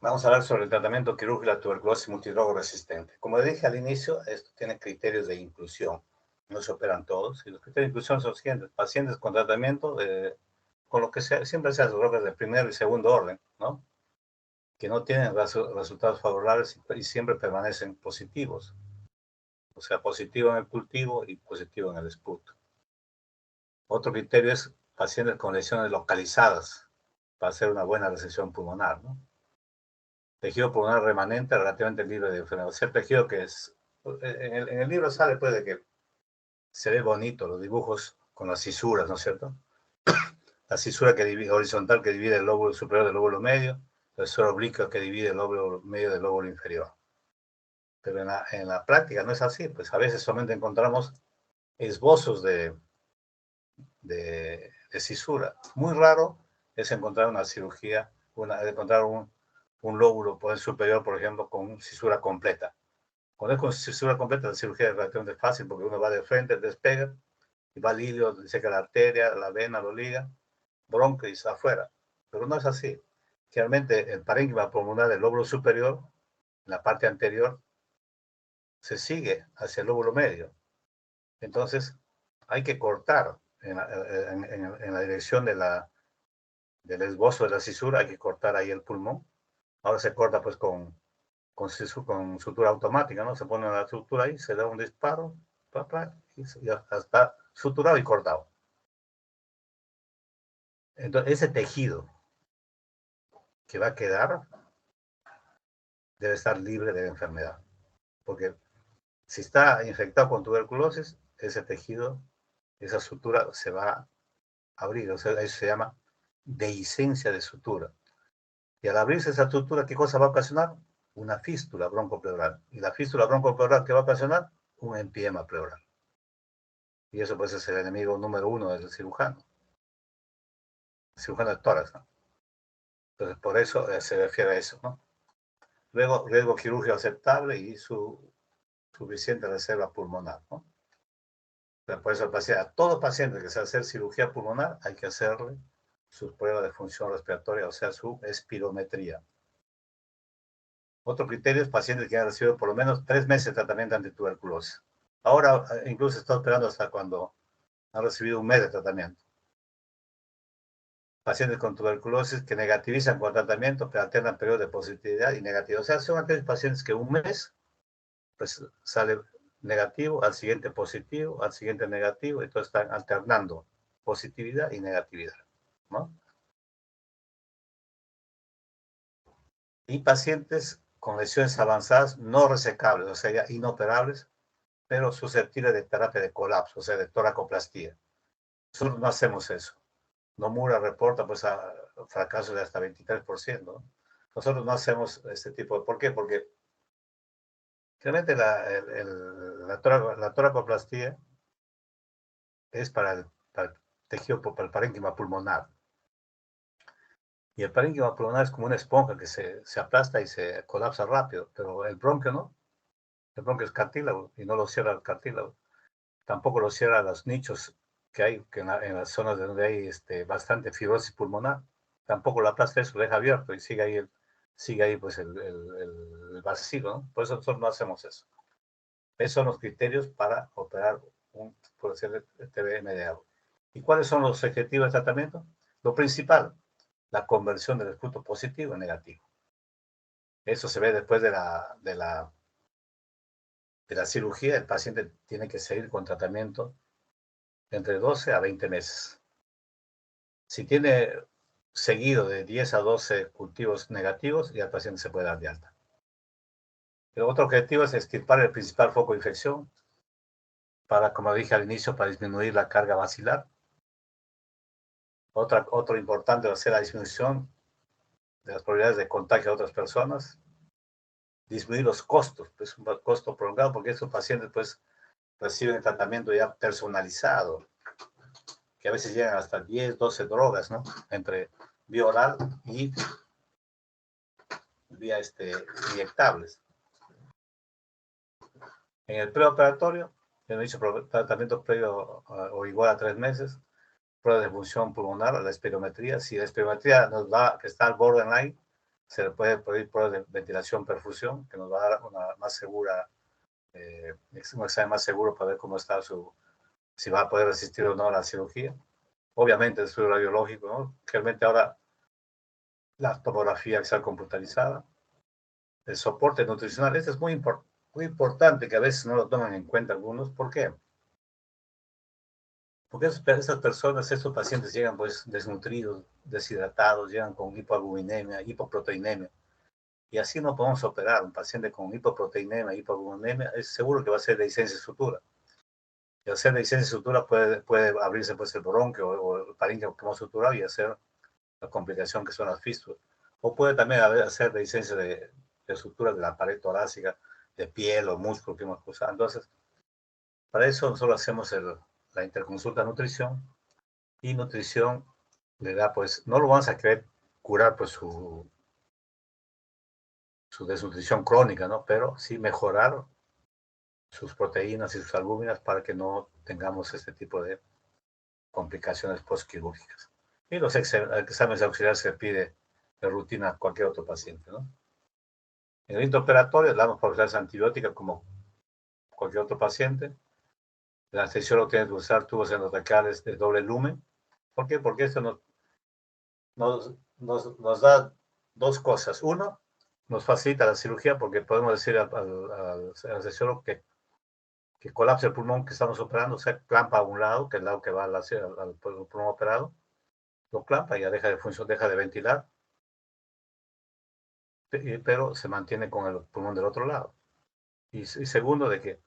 Vamos a hablar sobre el tratamiento quirúrgico de la tuberculosis multidrogo resistente. Como dije al inicio, esto tiene criterios de inclusión. No se operan todos. Y los criterios de inclusión son los siguientes. Pacientes con tratamiento, con lo que siempre se hace drogas de primer y segundo orden, ¿no? Que no tienen resultados favorables y siempre permanecen positivos. O sea, positivo en el cultivo y positivo en el esputo. Otro criterio es pacientes con lesiones localizadas para hacer una buena resección pulmonar, ¿no? Tejido pulmonar remanente relativamente libre de enfermedad. O sea, tejido que es... En el libro sale pues de que se ve bonito los dibujos con las cisuras, ¿no es cierto? La cisura horizontal que divide el lóbulo superior del lóbulo medio, la cisura obliqua que divide el lóbulo medio del lóbulo inferior. Pero en la práctica no es así, pues a veces solamente encontramos esbozos de cisura. Muy raro es encontrar una cirugía, encontrar un lóbulo superior, por ejemplo, con cisura completa. Cuando es con cisura completa, la cirugía es relativamente fácil porque uno va de frente, despega, y va al hilio, seca la arteria, la vena, lo liga, bronquis afuera. Pero no es así. Generalmente el parénquima pulmonar del lóbulo superior, en la parte anterior, se sigue hacia el lóbulo medio. Entonces, hay que cortar en la dirección del esbozo de la cisura, hay que cortar ahí el pulmón. Ahora se corta pues con sutura automática, ¿no? Se pone la sutura ahí, se da un disparo, y ya está suturado y cortado. Entonces, ese tejido que va a quedar debe estar libre de la enfermedad. Porque si está infectado con tuberculosis, ese tejido, esa sutura se va a abrir. O sea, eso se llama dehiscencia de sutura. Y al abrirse esa sutura, ¿qué cosa va a ocasionar? Una fístula broncopleural. Y la fístula broncopleural, ¿qué va a ocasionar? Un empiema pleural. Y eso pues es el enemigo número 1 del cirujano. El cirujano de tórax, ¿no? Entonces, por eso se refiere a eso, ¿no? Luego, riesgo quirúrgico aceptable y su suficiente reserva pulmonar, ¿no? Pero por eso a todo paciente que se hace cirugía pulmonar hay que hacerle sus pruebas de función respiratoria, o sea, su espirometría. Otro criterio es pacientes que han recibido por lo menos 3 meses de tratamiento antituberculosis. Ahora, incluso está esperando hasta cuando han recibido 1 mes de tratamiento. Pacientes con tuberculosis que negativizan con tratamiento, pero alternan periodos de positividad y negativo. O sea, son aquellos pacientes que 1 mes pues, sale negativo, al siguiente positivo, al siguiente negativo, entonces están alternando positividad y negatividad, ¿no? Y pacientes con lesiones avanzadas no resecables, o sea, ya inoperables, pero susceptibles de terapia de colapso, o sea, de toracoplastía. Nosotros no hacemos eso. Nomura reporta pues a fracasos de hasta 23%, ¿no? Nosotros no hacemos este tipo de... ¿Por qué? Porque realmente la toracoplastía es para el tejido, para el parénquima pulmonar. Y el parénquima pulmonar es como una esponja que se aplasta y se colapsa rápido, pero el bronquio no. El bronquio es cartílago y no lo cierra el cartílago. Tampoco lo cierra los nichos que hay que en las zonas donde hay bastante fibrosis pulmonar. Tampoco lo aplasta eso, lo deja abierto y sigue ahí pues el vacío, ¿no? Por eso nosotros no hacemos eso. Esos son los criterios para operar por hacer TBM de agua. ¿Y cuáles son los objetivos de tratamiento? Lo principal, la conversión del esputo positivo en negativo. Eso se ve después de la cirugía. El paciente tiene que seguir con tratamiento entre 12 a 20 meses. Si tiene seguido de 10 a 12 cultivos negativos, ya el paciente se puede dar de alta. El otro objetivo es extirpar el principal foco de infección para, como dije al inicio, para disminuir la carga basilar. Otro importante va a ser la disminución de las probabilidades de contagio a otras personas, disminuir los costos, pues un costo prolongado, porque estos pacientes pues reciben el tratamiento ya personalizado, que a veces llegan hasta 10, 12 drogas, ¿no? Entre vía oral y vía inyectables. En el preoperatorio, hemos dicho tratamiento previo o igual a 3 meses, prueba de función pulmonar, la espirometría. Si la espirometría nos da que está al borderline, se le puede pedir pruebas de ventilación, perfusión, que nos va a dar una más segura, un examen más seguro para ver cómo está si va a poder resistir o no a la cirugía. Obviamente el estudio radiológico, ¿no? Realmente ahora la tomografía axial computarizada, el soporte nutricional, esto es muy importante que a veces no lo toman en cuenta algunos. ¿Por qué? Porque esas personas, estos pacientes llegan pues desnutridos, deshidratados, llegan con hipoalbuminemia, hipoproteinemia. Y así no podemos operar. Un paciente con hipoproteinemia, hipoalbuminemia, es seguro que va a ser dehiscencia de sutura. Y al ser dehiscencia de sutura puede abrirse pues el bronquio o el parénquima que hemos suturado y hacer la complicación que son las fístulas. O puede también hacer dehiscencia de suturas de la pared torácica, de piel o músculo que hemos cruzado. Entonces, para eso nosotros hacemos la interconsulta nutrición, y nutrición le da pues, no lo vamos a querer curar pues su desnutrición crónica, ¿no? Pero sí mejorar sus proteínas y sus albúminas para que no tengamos este tipo de complicaciones postquirúrgicas. Y los exámenes auxiliares se pide de rutina a cualquier otro paciente, ¿no? En el intraoperatorio damos profilaxis antibiótica como cualquier otro paciente. El anestesiólogo tiene que usar tubos endotraqueales de doble lumen. ¿Por qué? Porque esto nos da 2 cosas. Uno, nos facilita la cirugía porque podemos decir al anestesiólogo que que colapse el pulmón que estamos operando, o sea, clampa a un lado, que es el lado que va al pulmón operado, lo clampa y ya deja de funcionar, deja de ventilar, pero se mantiene con el pulmón del otro lado. Y segundo, de que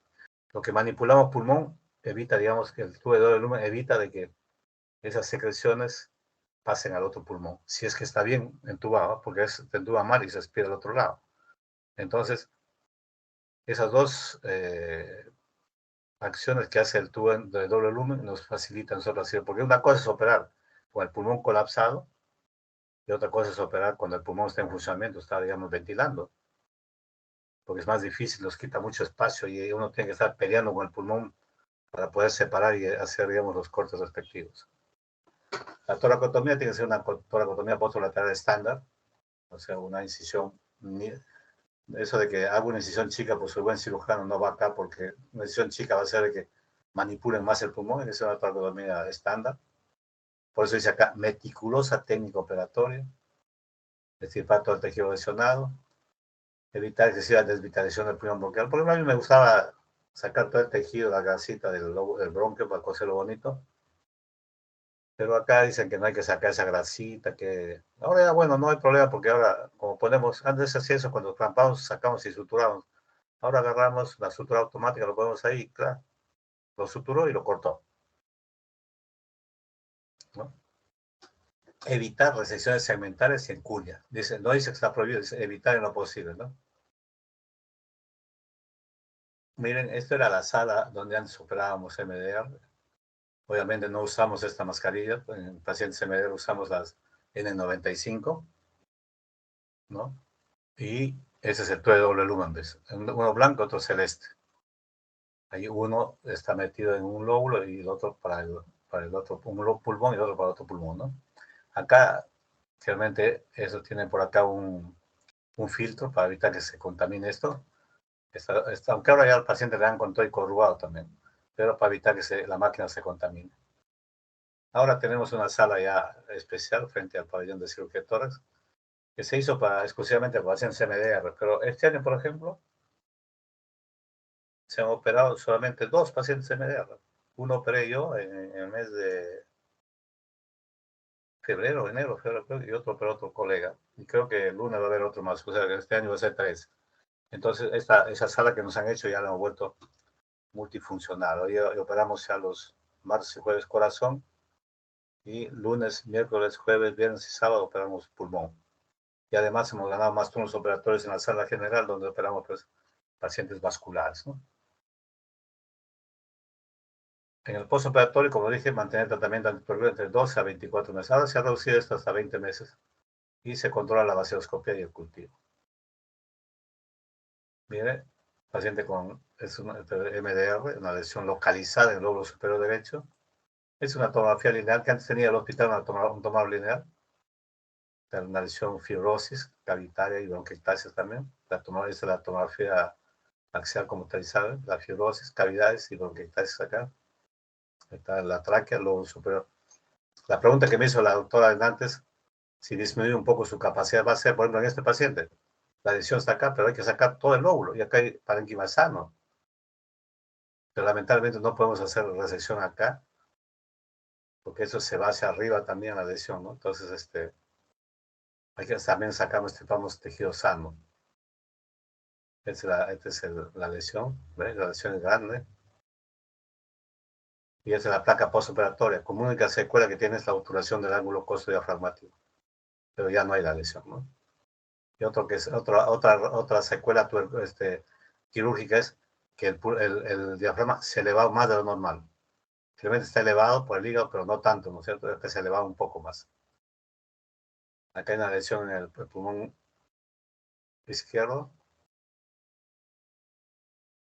lo que manipulamos pulmón evita, digamos, que el tubo de doble lumen evita de que esas secreciones pasen al otro pulmón, si es que está bien entubado, porque se entuba mal y se aspira al otro lado. Entonces, esas dos acciones que hace el tubo de doble lumen nos facilitan nosotros hacer, porque una cosa es operar con el pulmón colapsado y otra cosa es operar cuando el pulmón está en funcionamiento, está, digamos, ventilando, porque es más difícil, nos quita mucho espacio y uno tiene que estar peleando con el pulmón para poder separar y hacer, digamos, los cortes respectivos. La toracotomía tiene que ser una toracotomía postrolateral estándar, o sea, una incisión. Eso de que hago una incisión chica, pues el buen cirujano no va acá, porque una incisión chica va a ser de que manipulen más el pulmón, es una toracotomía estándar. Por eso dice acá, meticulosa técnica operatoria, extirpar todo el tejido lesionado, evitar excesiva desvitalización del pulmón bronquial. Por ejemplo, a mí me gustaba sacar todo el tejido, la grasita del bronquio para coserlo bonito. Pero acá dicen que no hay que sacar esa grasita, que... Ahora ya, bueno, no hay problema porque ahora, como ponemos, antes hacía eso, cuando clampamos, sacamos y suturamos. Ahora agarramos la sutura automática, lo ponemos ahí, claro. Lo suturó y lo cortó, ¿no? Evitar resecciones segmentales y en cuña. Dice, no dice que está prohibido, dice evitar en lo posible, ¿no? Miren, esta era la sala donde antes operábamos MDR. Obviamente no usamos esta mascarilla, en pacientes MDR usamos las N95, ¿no? Y ese es el tubo de doble lumen, ¿ves? Uno blanco, otro celeste. Ahí uno está metido en un lóbulo y el otro para el otro pulmón y el otro para el otro pulmón, ¿no? Acá, realmente, eso tiene por acá un filtro para evitar que se contamine esto. Aunque ahora ya al paciente le dan con todo y corrugado también, pero para evitar que la máquina se contamine. Ahora tenemos una sala ya especial frente al pabellón de cirugía de tórax, que se hizo exclusivamente para pacientes MDR, pero este año, por ejemplo, se han operado solamente 2 pacientes MDR. Uno operé yo en el mes de febrero, creo, y otro operó otro colega. Y creo que el lunes va a haber otro más, o sea, que este año va a ser 3. Entonces, esa sala que nos han hecho ya la hemos vuelto multifuncional. Hoy operamos ya los martes y jueves corazón, y lunes, miércoles, jueves, viernes y sábado operamos pulmón. Y además hemos ganado más turnos operatorios en la sala general, donde operamos pues, pacientes vasculares, ¿no? En el postoperatorio, como dije, mantener tratamiento anticoagulante entre 12 a 24 meses. Ahora se ha reducido esto hasta 20 meses y se controla la vacioscopia y el cultivo. Mire, paciente con MDR, una lesión localizada en el lóbulo superior derecho. Es una tomografía lineal que antes tenía el hospital, un tomador lineal. Una lesión fibrosis cavitaria y bronquiectasis también. Es la tomografía axial computarizada, la fibrosis, cavidades y bronquiectasis acá. Está la tráquea, el lóbulo superior. La pregunta que me hizo la doctora antes, si disminuye un poco su capacidad, va a ser, por ejemplo, en este paciente, la lesión está acá, pero hay que sacar todo el lóbulo, y acá hay parénquima sano. Pero lamentablemente no podemos hacer resección acá, porque eso se va hacia arriba también la lesión, ¿no? Entonces, hay que también sacamos tejido sano. Esta es la lesión, ¿ves? La lesión es grande. Y esta es la placa postoperatoria. Como única secuela que tiene es la obturación del ángulo costo-diafragmático. Pero ya no hay la lesión, ¿no? Y otra secuela quirúrgica es que el diafragma se eleva más de lo normal. Simplemente está elevado por el hígado, pero no tanto, ¿no es cierto? Se eleva un poco más. Acá hay una lesión en el pulmón izquierdo.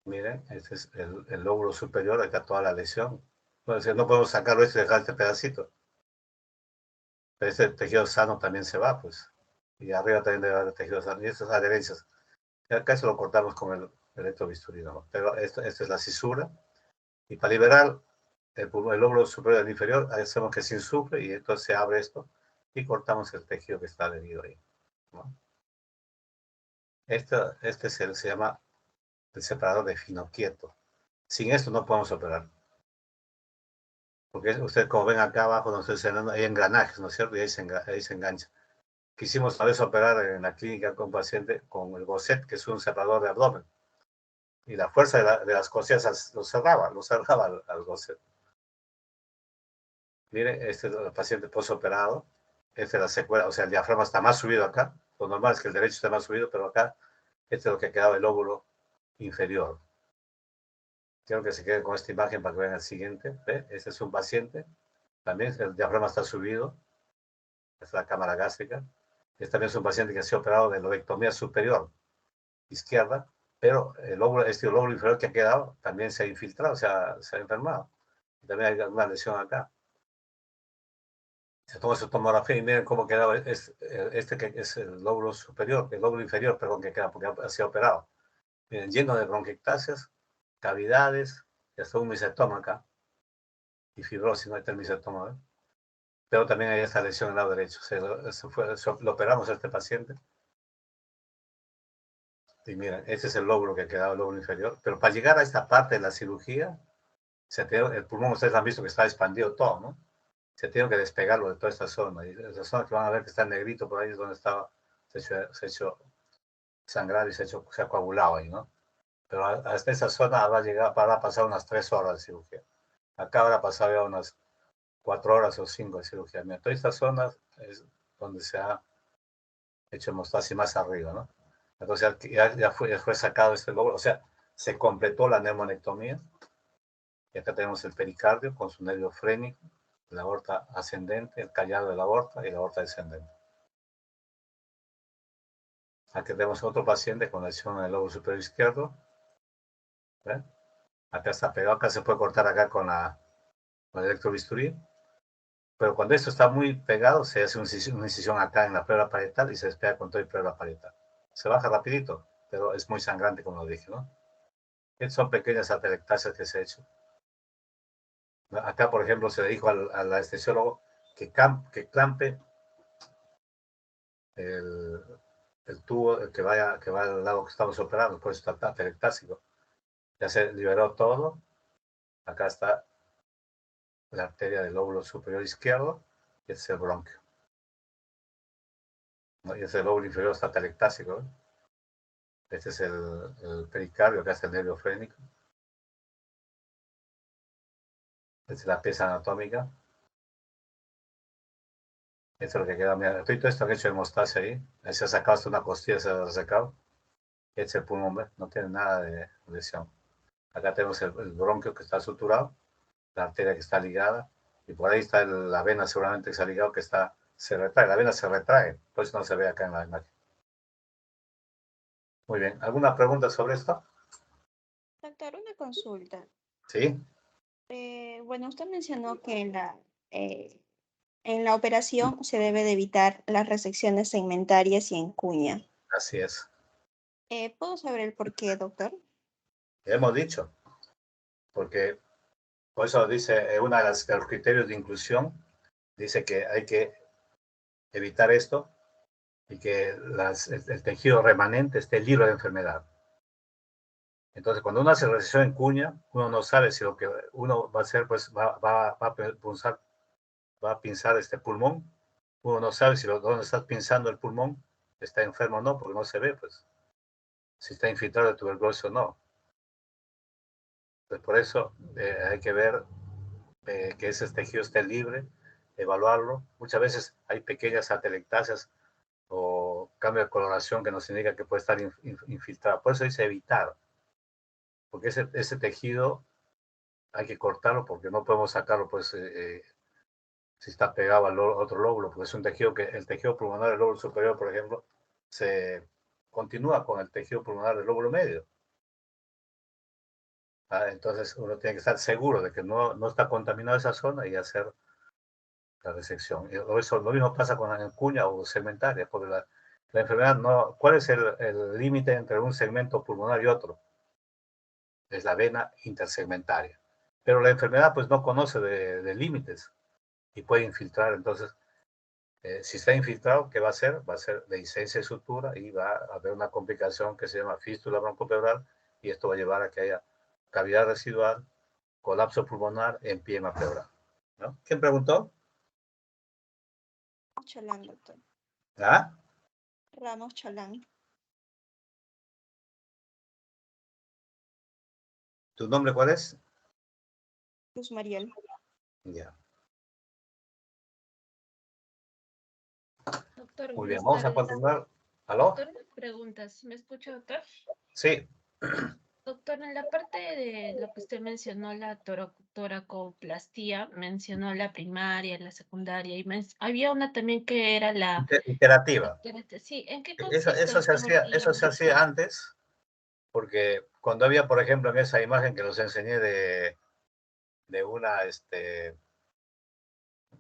Miren, este es el lóbulo superior, acá toda la lesión. Bueno, no podemos sacarlo esto y dejar este pedacito. Pero este tejido sano también se va, pues. Y arriba también debe haber tejido sano. Y estas adherencias. Y acá eso lo cortamos con el electrobisturí, ¿no? Pero esta es la cisura. Y para liberar el lóbulo superior del inferior, hacemos que se insufle y entonces se abre esto y cortamos el tejido que está adherido ahí, ¿no? Se llama el separador de fino quieto. Sin esto no podemos operar. Porque usted, como ven acá abajo, no sé, hay engranajes, ¿no es cierto? Y ahí se engancha. Quisimos a veces operar en la clínica con un paciente con el Gosset, que es un cerrador de abdomen. Y la fuerza de las costillas lo cerraba al Gosset. Mire, este es el paciente postoperado. Esta es la secuela, o sea, el diafragma está más subido acá. Lo normal es que el derecho esté más subido, pero acá, este es lo que quedaba el lóbulo inferior. Quiero que se quede con esta imagen para que vean el siguiente. ¿Ve? Este es un paciente. También el diafragma está subido. Esta es la cámara gástrica. Este también es un paciente que ha sido operado de lobectomía superior izquierda, pero este lóbulo inferior que ha quedado también se ha infiltrado, se ha enfermado. Y también hay una lesión acá. Se toma su tomografía y miren cómo quedaba este que es el lóbulo superior, el lóbulo inferior, perdón, que queda porque ha sido operado. Miren, lleno de bronquiectasias, cavidades, y hasta un misentoma acá. Y fibrosis, no hay el misentoma, ¿eh? Pero también hay esta lesión en el lado derecho. Lo operamos a este paciente. Y miren, este es el lóbulo que ha quedado, el lóbulo inferior. Pero para llegar a esta parte de la cirugía, el pulmón, ustedes han visto que está expandido todo, ¿no? Se tiene que despegarlo de toda esta zona. Y esa zona que van a ver que está en negrito, por ahí es donde estaba, se ha hecho sangrar y se ha coagulado ahí, ¿no? Pero hasta esa zona va a pasar unas 3 horas de cirugía. Acá habrá pasado ya unas 4 horas o 5 de cirugía. Mira, toda esta zona es donde se ha hecho hemostasis más arriba, ¿no? Entonces ya fue sacado este lóbulo, o sea, se completó la neumonectomía. Y acá tenemos el pericardio con su nervio frénico, la aorta ascendente, el callado de la aorta y la aorta descendente. Aquí tenemos otro paciente con lesión en el lóbulo superior izquierdo. ¿Ven? Acá está pegado, acá se puede cortar acá con el electrobisturí. Pero cuando esto está muy pegado, se hace una incisión acá en la pleura parietal y se despega con todo el pleura parietal. Se baja rapidito, pero es muy sangrante, como lo dije, ¿no? Estas son pequeñas atelectasias que se ha hecho. Acá, por ejemplo, se le dijo al anestesiólogo que clampe el tubo que va al lado que estamos operando, por eso está atelectásico. Ya se liberó todo. Acá está la arteria del lóbulo superior izquierdo, y este es el bronquio. ¿No? Y ese lóbulo inferior está atelectásico, ¿eh? Este es el pericardio, acá está el nervio frénico. Esta es la pieza anatómica. Esto es lo que queda. Mira, todo esto que he hecho hemostasia ahí. Ahí se ha sacado hasta una costilla, se ha sacado. Este es el pulmón, ¿ves? No tiene nada de lesión. Acá tenemos el bronquio que está suturado, la arteria que está ligada, y por ahí está la vena seguramente que se ha ligado, que se retrae. La vena se retrae, por eso no se ve acá en la imagen. Muy bien. ¿Alguna pregunta sobre esto? Doctor, una consulta. Sí. Bueno, usted mencionó que en la operación se debe de evitar las resecciones segmentarias y en cuña. Así es. ¿Puedo saber el por qué, doctor? Hemos dicho, porque por eso dice uno de los criterios de inclusión, dice que hay que evitar esto y que el tejido remanente esté libre de enfermedad. Entonces, cuando uno hace resección en cuña, uno no sabe si lo que uno va a hacer, pues va a pinzar este pulmón. Uno no sabe si donde estás pinzando el pulmón está enfermo o no, porque no se ve, pues, si está infiltrado de tuberculosis o no. Pues por eso hay que ver que ese tejido esté libre, evaluarlo. Muchas veces hay pequeñas atelectasias o cambio de coloración que nos indica que puede estar infiltrado. Por eso dice evitar, porque ese tejido hay que cortarlo porque no podemos sacarlo, pues, si está pegado al otro lóbulo, porque es un tejido el tejido pulmonar del lóbulo superior, por ejemplo, se continúa con el tejido pulmonar del lóbulo medio. Entonces uno tiene que estar seguro de que no está contaminada esa zona y hacer la resección. Eso, lo mismo pasa con la cuña o segmentaria, porque la enfermedad no... ¿Cuál es el límite entre un segmento pulmonar y otro? Es la vena intersegmentaria. Pero la enfermedad pues no conoce de límites y puede infiltrar. Entonces, si está infiltrado, ¿qué va a hacer? Va a ser dehiscencia de sutura y va a haber una complicación que se llama fístula broncopleural y esto va a llevar a que haya cavidad residual, colapso pulmonar, empiema pleural, ¿no? ¿Quién preguntó? Cholán, doctor. ¿Ah? Ramos Cholán. ¿Tu nombre cuál es? Luz Mariel. Ya. Doctor, Muy bien, buenas vamos a tardes. continuar. ¿Aló? Doctor, preguntas. ¿Me escucha, doctor? Sí. Doctor, en la parte de lo que usted mencionó, la toracoplastía, mencionó la primaria, la secundaria, y había una también que era la... Iterativa. Sí, ¿en qué Eso, consiste, eso doctor? se hacía antes, porque cuando había, por ejemplo, en esa imagen que los enseñé de una,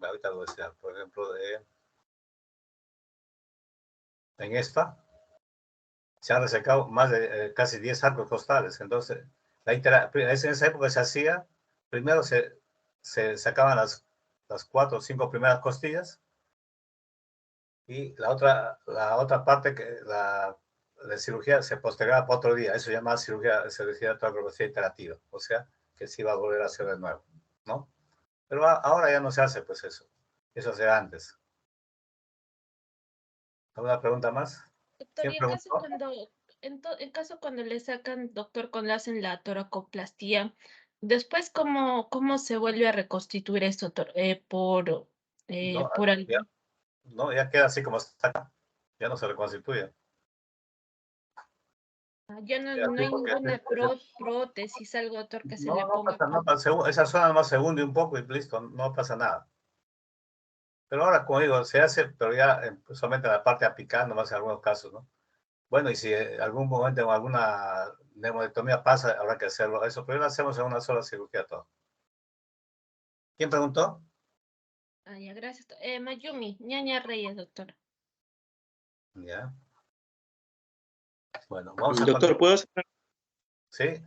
ahorita lo decía, por ejemplo, en esta, se han resecado más de casi 10 arcos costales. Entonces, en esa época se hacía, primero se sacaban las 4 o 5 primeras costillas, y la otra parte, la cirugía se postergaba para otro día. Eso se llama cirugía de toracoplastía iterativa, o sea, que se iba a volver a hacer de nuevo, ¿no? Pero ahora ya no se hace, pues eso se hace antes. ¿Alguna pregunta más? Doctor, ¿Quién y preguntó? en caso cuando le sacan, doctor, cuando hacen la toracoplastía, después, ¿cómo se vuelve a reconstituir esto, No, por algo? ya queda así como está acá. Ya no se reconstituye. Ya no, Queda no así hay porque ninguna prótesis, algo, doctor, que se le no ponga. pasa nada. Esa zona nomás se hunde un poco y listo, no pasa nada. Pero ahora, como digo, se hace, pero ya solamente la parte apical, nomás en algunos casos, ¿no? Bueno, y si en algún momento en alguna neumonectomía pasa, habrá que hacerlo eso, pero lo hacemos en una sola cirugía todo. ¿Quién preguntó? Ah, ya, gracias. Mayumi, Ñaña Reyes, doctora. Ya. Bueno, vamos a Doctor, continuar. ¿puedo hacer? Sí.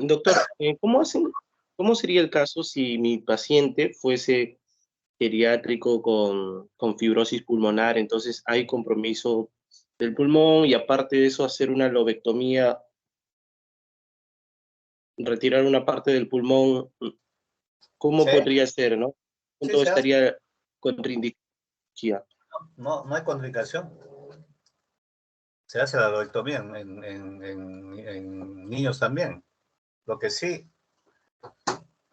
Doctor, ¿cómo sería el caso si mi paciente fuese geriátrico con fibrosis pulmonar? Entonces hay compromiso del pulmón y aparte de eso hacer una lobectomía, retirar una parte del pulmón. ¿Cómo Sí, podría ser, no? sí ¿Cuánto se hace. estaría contraindicado? No hay contraindicación. Se hace la lobectomía en niños también. Lo que sí,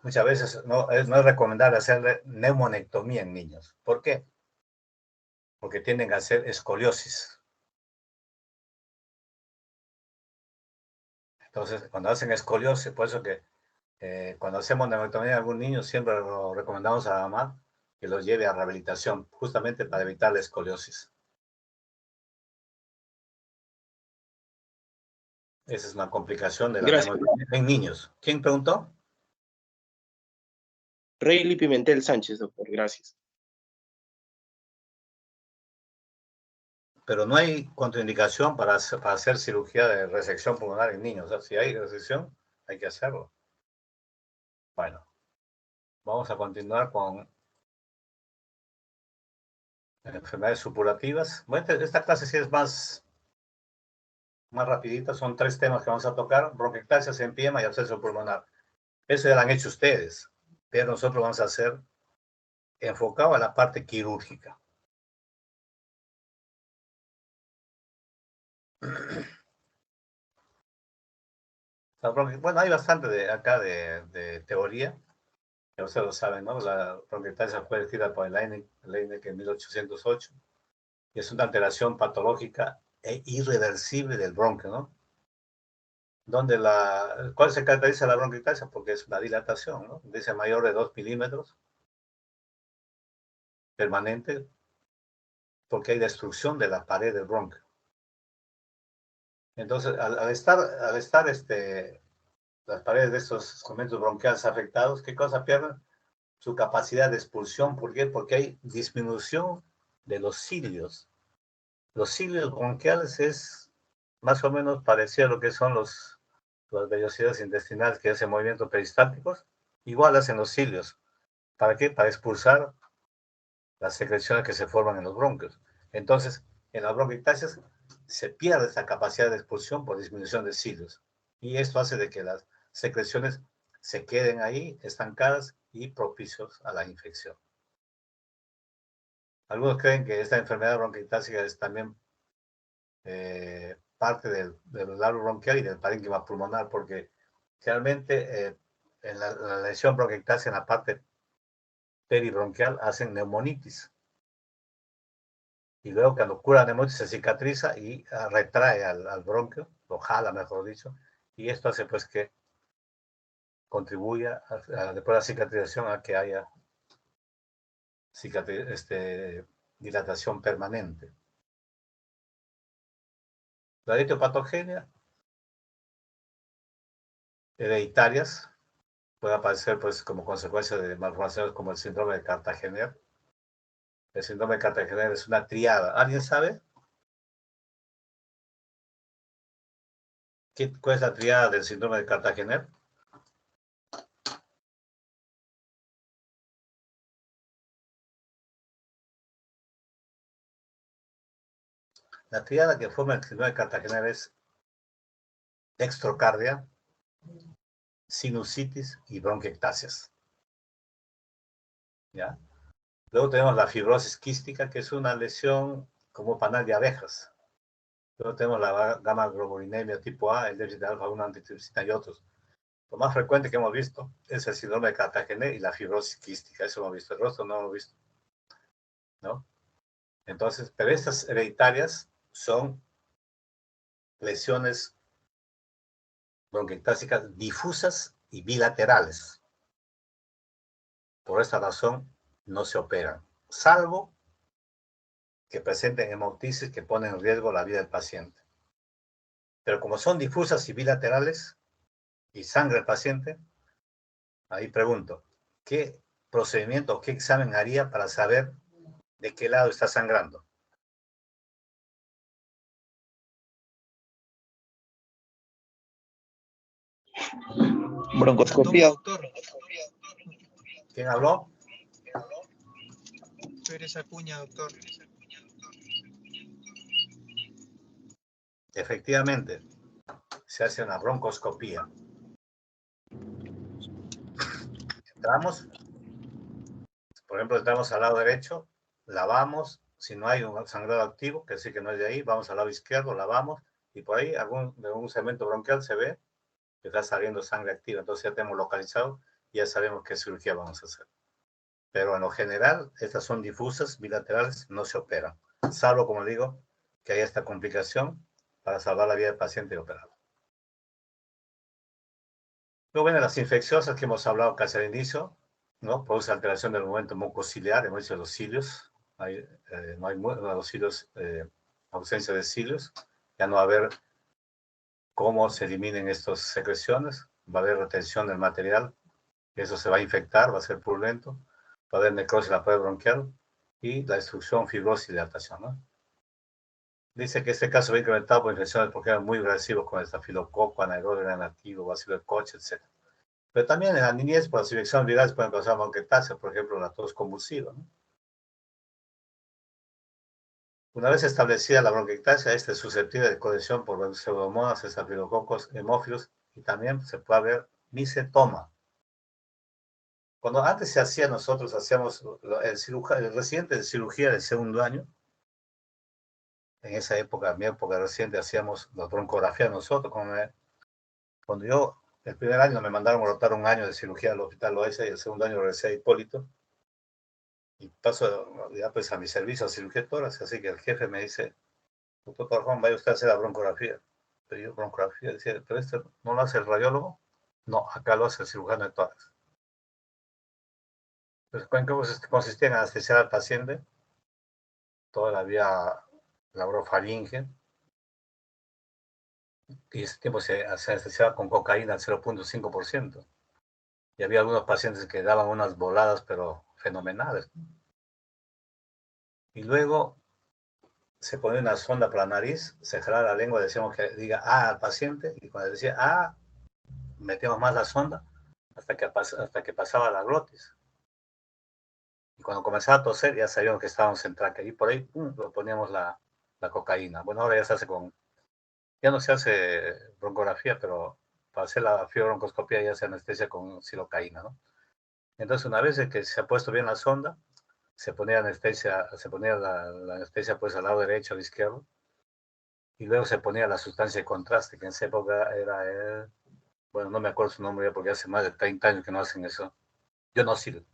muchas veces no es recomendable hacerle neumonectomía en niños. ¿Por qué? Porque tienden a hacer escoliosis. Entonces, cuando hacen escoliosis, por eso que cuando hacemos neumonectomía en algún niño, siempre lo recomendamos a la mamá que los lleve a rehabilitación, justamente para evitar la escoliosis. Esa es una complicación de la Gracias. neumonectomía en niños. ¿Quién preguntó? Rayleigh Pimentel Sánchez, doctor, gracias. Pero no hay contraindicación para hacer cirugía de resección pulmonar en niños. O sea, si hay resección, hay que hacerlo. Bueno, vamos a continuar con enfermedades supurativas. Bueno, esta clase sí es más rapidita. Son 3 temas que vamos a tocar: bronquiectasia, empiema y absceso pulmonar. Eso ya lo han hecho ustedes, pero nosotros vamos a hacer enfocado a la parte quirúrgica. Bueno, hay bastante acá de teoría, que ustedes lo saben, ¿no? La bronquiectasia fue escrita por Laennec en 1808, y es una alteración patológica e irreversible del bronquio, ¿no? ¿Cuál se caracteriza la bronquiectasia? Porque es una dilatación, ¿no? Dice mayor de 2 milímetros, permanente, porque hay destrucción de la pared del bronquio. Entonces, al estar las paredes de estos segmentos bronquiales afectados, ¿qué cosa pierden? Su capacidad de expulsión. ¿Por qué? Porque hay disminución de los cilios. Los cilios bronquiales es más o menos parecido a lo que son las vellosidades intestinales que hacen movimientos peristálticos. Igual hacen los cilios. ¿Para qué? Para expulsar las secreciones que se forman en los bronquios. Entonces, en las bronquiectasias se pierde esa capacidad de expulsión por disminución de cilios. Y esto hace de que las secreciones se queden ahí estancadas y propicios a la infección. Algunos creen que esta enfermedad bronquiectásica es también parte del labio bronquial y del parénquima pulmonar, porque realmente en la lesión bronquiectásica en la parte peribronquial hacen neumonitis. Y luego cuando cura la neumonitis se cicatriza y retrae al bronquio, lo jala mejor dicho, y esto hace pues que contribuya después de la cicatrización a que haya dilatación permanente. La etiopatogenia hereditarias puede aparecer pues como consecuencia de malformaciones como el síndrome de Cartagener. El síndrome de Cartagener es una triada. ¿Alguien sabe cuál es la triada del síndrome de Cartagener? La triada que forma el síndrome de Cartagener es dextrocardia, sinusitis y bronquiectasias. ¿Ya? Luego tenemos la fibrosis quística, que es una lesión como panal de abejas. Luego tenemos la gamma globulinemia tipo A, el déficit de alfa-1 antitripsina y otros. Lo más frecuente que hemos visto es el síndrome de Cartagener y la fibrosis quística. Eso hemos visto. El rostro no hemos visto, ¿no? Entonces, pero estas hereditarias son lesiones bronquiectásicas difusas y bilaterales. Por esta razón, no se operan, salvo que presenten hemoptisis que ponen en riesgo la vida del paciente. Pero como son difusas y bilaterales y sangra el paciente, ahí pregunto, ¿qué procedimiento o qué examen haría para saber de qué lado está sangrando? Broncoscopía. Doctor. ¿Quién habló? Pérez Acuña, doctor. Efectivamente, se hace una broncoscopía. Entramos, por ejemplo, entramos al lado derecho, lavamos, si no hay un sangrado activo, que sí que no es de ahí, vamos al lado izquierdo, lavamos, y por ahí de algún segmento bronquial se ve que está saliendo sangre activa. Entonces ya tenemos localizado y ya sabemos qué cirugía vamos a hacer. Pero en lo general, estas son difusas, bilaterales, no se operan. Salvo, como digo, que haya esta complicación para salvar la vida del paciente operado. Luego vienen las infecciosas que hemos hablado casi al inicio, ¿no? Produce alteración del movimiento mucociliar, hemos dicho los cilios. No hay los cilios, ausencia de cilios. Ya no va a haber cómo se eliminen estas secreciones. Va a haber retención del material. Eso se va a infectar, va a ser purulento. Va a haber necrosis en la pared bronquial y la destrucción, fibrosis y dilatación, ¿no? Dice que este caso va incrementado por infecciones porque eran muy agresivos con estafilococo, anaerobico nativo, bacilo de Koch, etc. Pero también en la niñez, por las infecciones virales pueden causar bronquiectasia, por ejemplo, la tos convulsiva, ¿no? Una vez establecida la bronquiectasia, esta es susceptible de cohesión por pseudomonas, estafilococos, hemófilos y también se puede ver micetoma. Cuando antes se hacía, nosotros hacíamos el residente de cirugía del segundo año. En esa época, en mi época reciente, hacíamos la broncografía nosotros. Cuando yo, el primer año me mandaron a rotar un año de cirugía al hospital Loaiza y el segundo año regresé a Hipólito. Y paso ya pues a mi servicio a cirugía torácica, así que el jefe me dice, doctor Juan, vaya usted a hacer la broncografía. Pero yo broncografía, decía, ¿pero esto no lo hace el radiólogo? No, acá lo hace el cirujano de tórax. Entonces, ¿en qué consistía en anestesiar al paciente? Toda la vía labrofaringe. Y ese tiempo se anestesiaba con cocaína al 0.5%. Y había algunos pacientes que daban unas voladas, pero fenomenales. Y luego se ponía una sonda por la nariz, se jalaba la lengua, decíamos que diga ah al paciente, y cuando decía ah, metíamos más la sonda hasta que pasaba la glotis. Y cuando comenzaba a toser, ya sabíamos que estábamos en traque. Y por ahí lo poníamos la cocaína. Bueno, ahora ya se hace ya no se hace broncografía, pero para hacer la fibrobroncoscopía ya se anestesia con silocaína, ¿no? Entonces, una vez que se ha puesto bien la sonda, se ponía anestesia, se ponía la anestesia pues al lado derecho o izquierdo, y luego se ponía la sustancia de contraste, que en esa época era el, bueno, no me acuerdo su nombre ya porque hace más de 30 años que no hacen eso. Yo no sirve.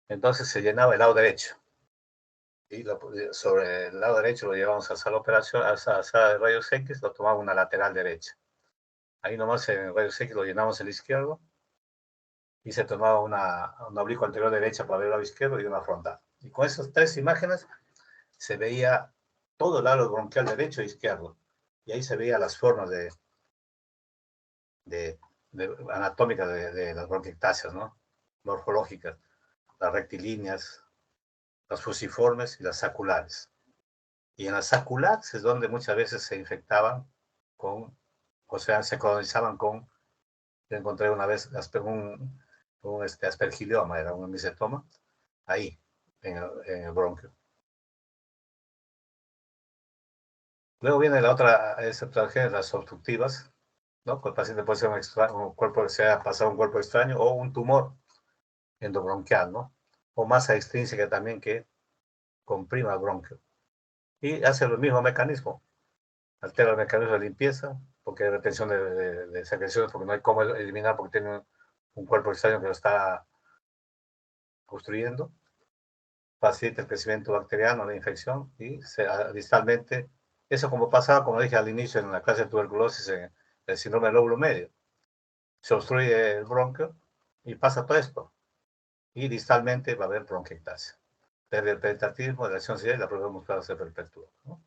Entonces se llenaba el lado derecho. Y sobre el lado derecho lo llevamos a la sala de operación, a la sala de rayos X, lo tomaba una lateral derecha. Ahí nomás en rayos X lo llenamos el izquierdo y se tomaba una oblicuo anterior derecha para ver el lado izquierdo y una frontal. Y con esas tres imágenes se veía todo el lado bronquial derecho e izquierdo. Y ahí se veía las formas anatómicas de las bronquiectasias, ¿no? Morfológicas, las rectilíneas, las fusiformes y las saculares. Y en las saculares es donde muchas veces se infectaban con, o sea, se colonizaban con, yo encontré una vez un aspergilloma, era un micetoma, ahí, en el bronquio. Luego viene la otra, esa tragedia, las obstructivas, ¿no? El paciente puede ser un cuerpo que se haya pasado un cuerpo extraño o un tumor endobronquial, ¿no? O masa extrínseca también que comprima el bronquio. Y hace el mismo mecanismo. Altera el mecanismo de limpieza, porque hay retención de secreciones, porque no hay cómo eliminar, porque tiene un cuerpo extraño que lo está construyendo. Facilita el crecimiento bacteriano, la infección, y distalmente, eso como pasaba, como dije al inicio en la clase de tuberculosis, en el síndrome del lóbulo medio. Se obstruye el bronquio y pasa todo esto. Y distalmente va a haber bronquiectasia. Desde el penetratismo, la acción ciliar y la presión muscular se perpetúa, ¿no?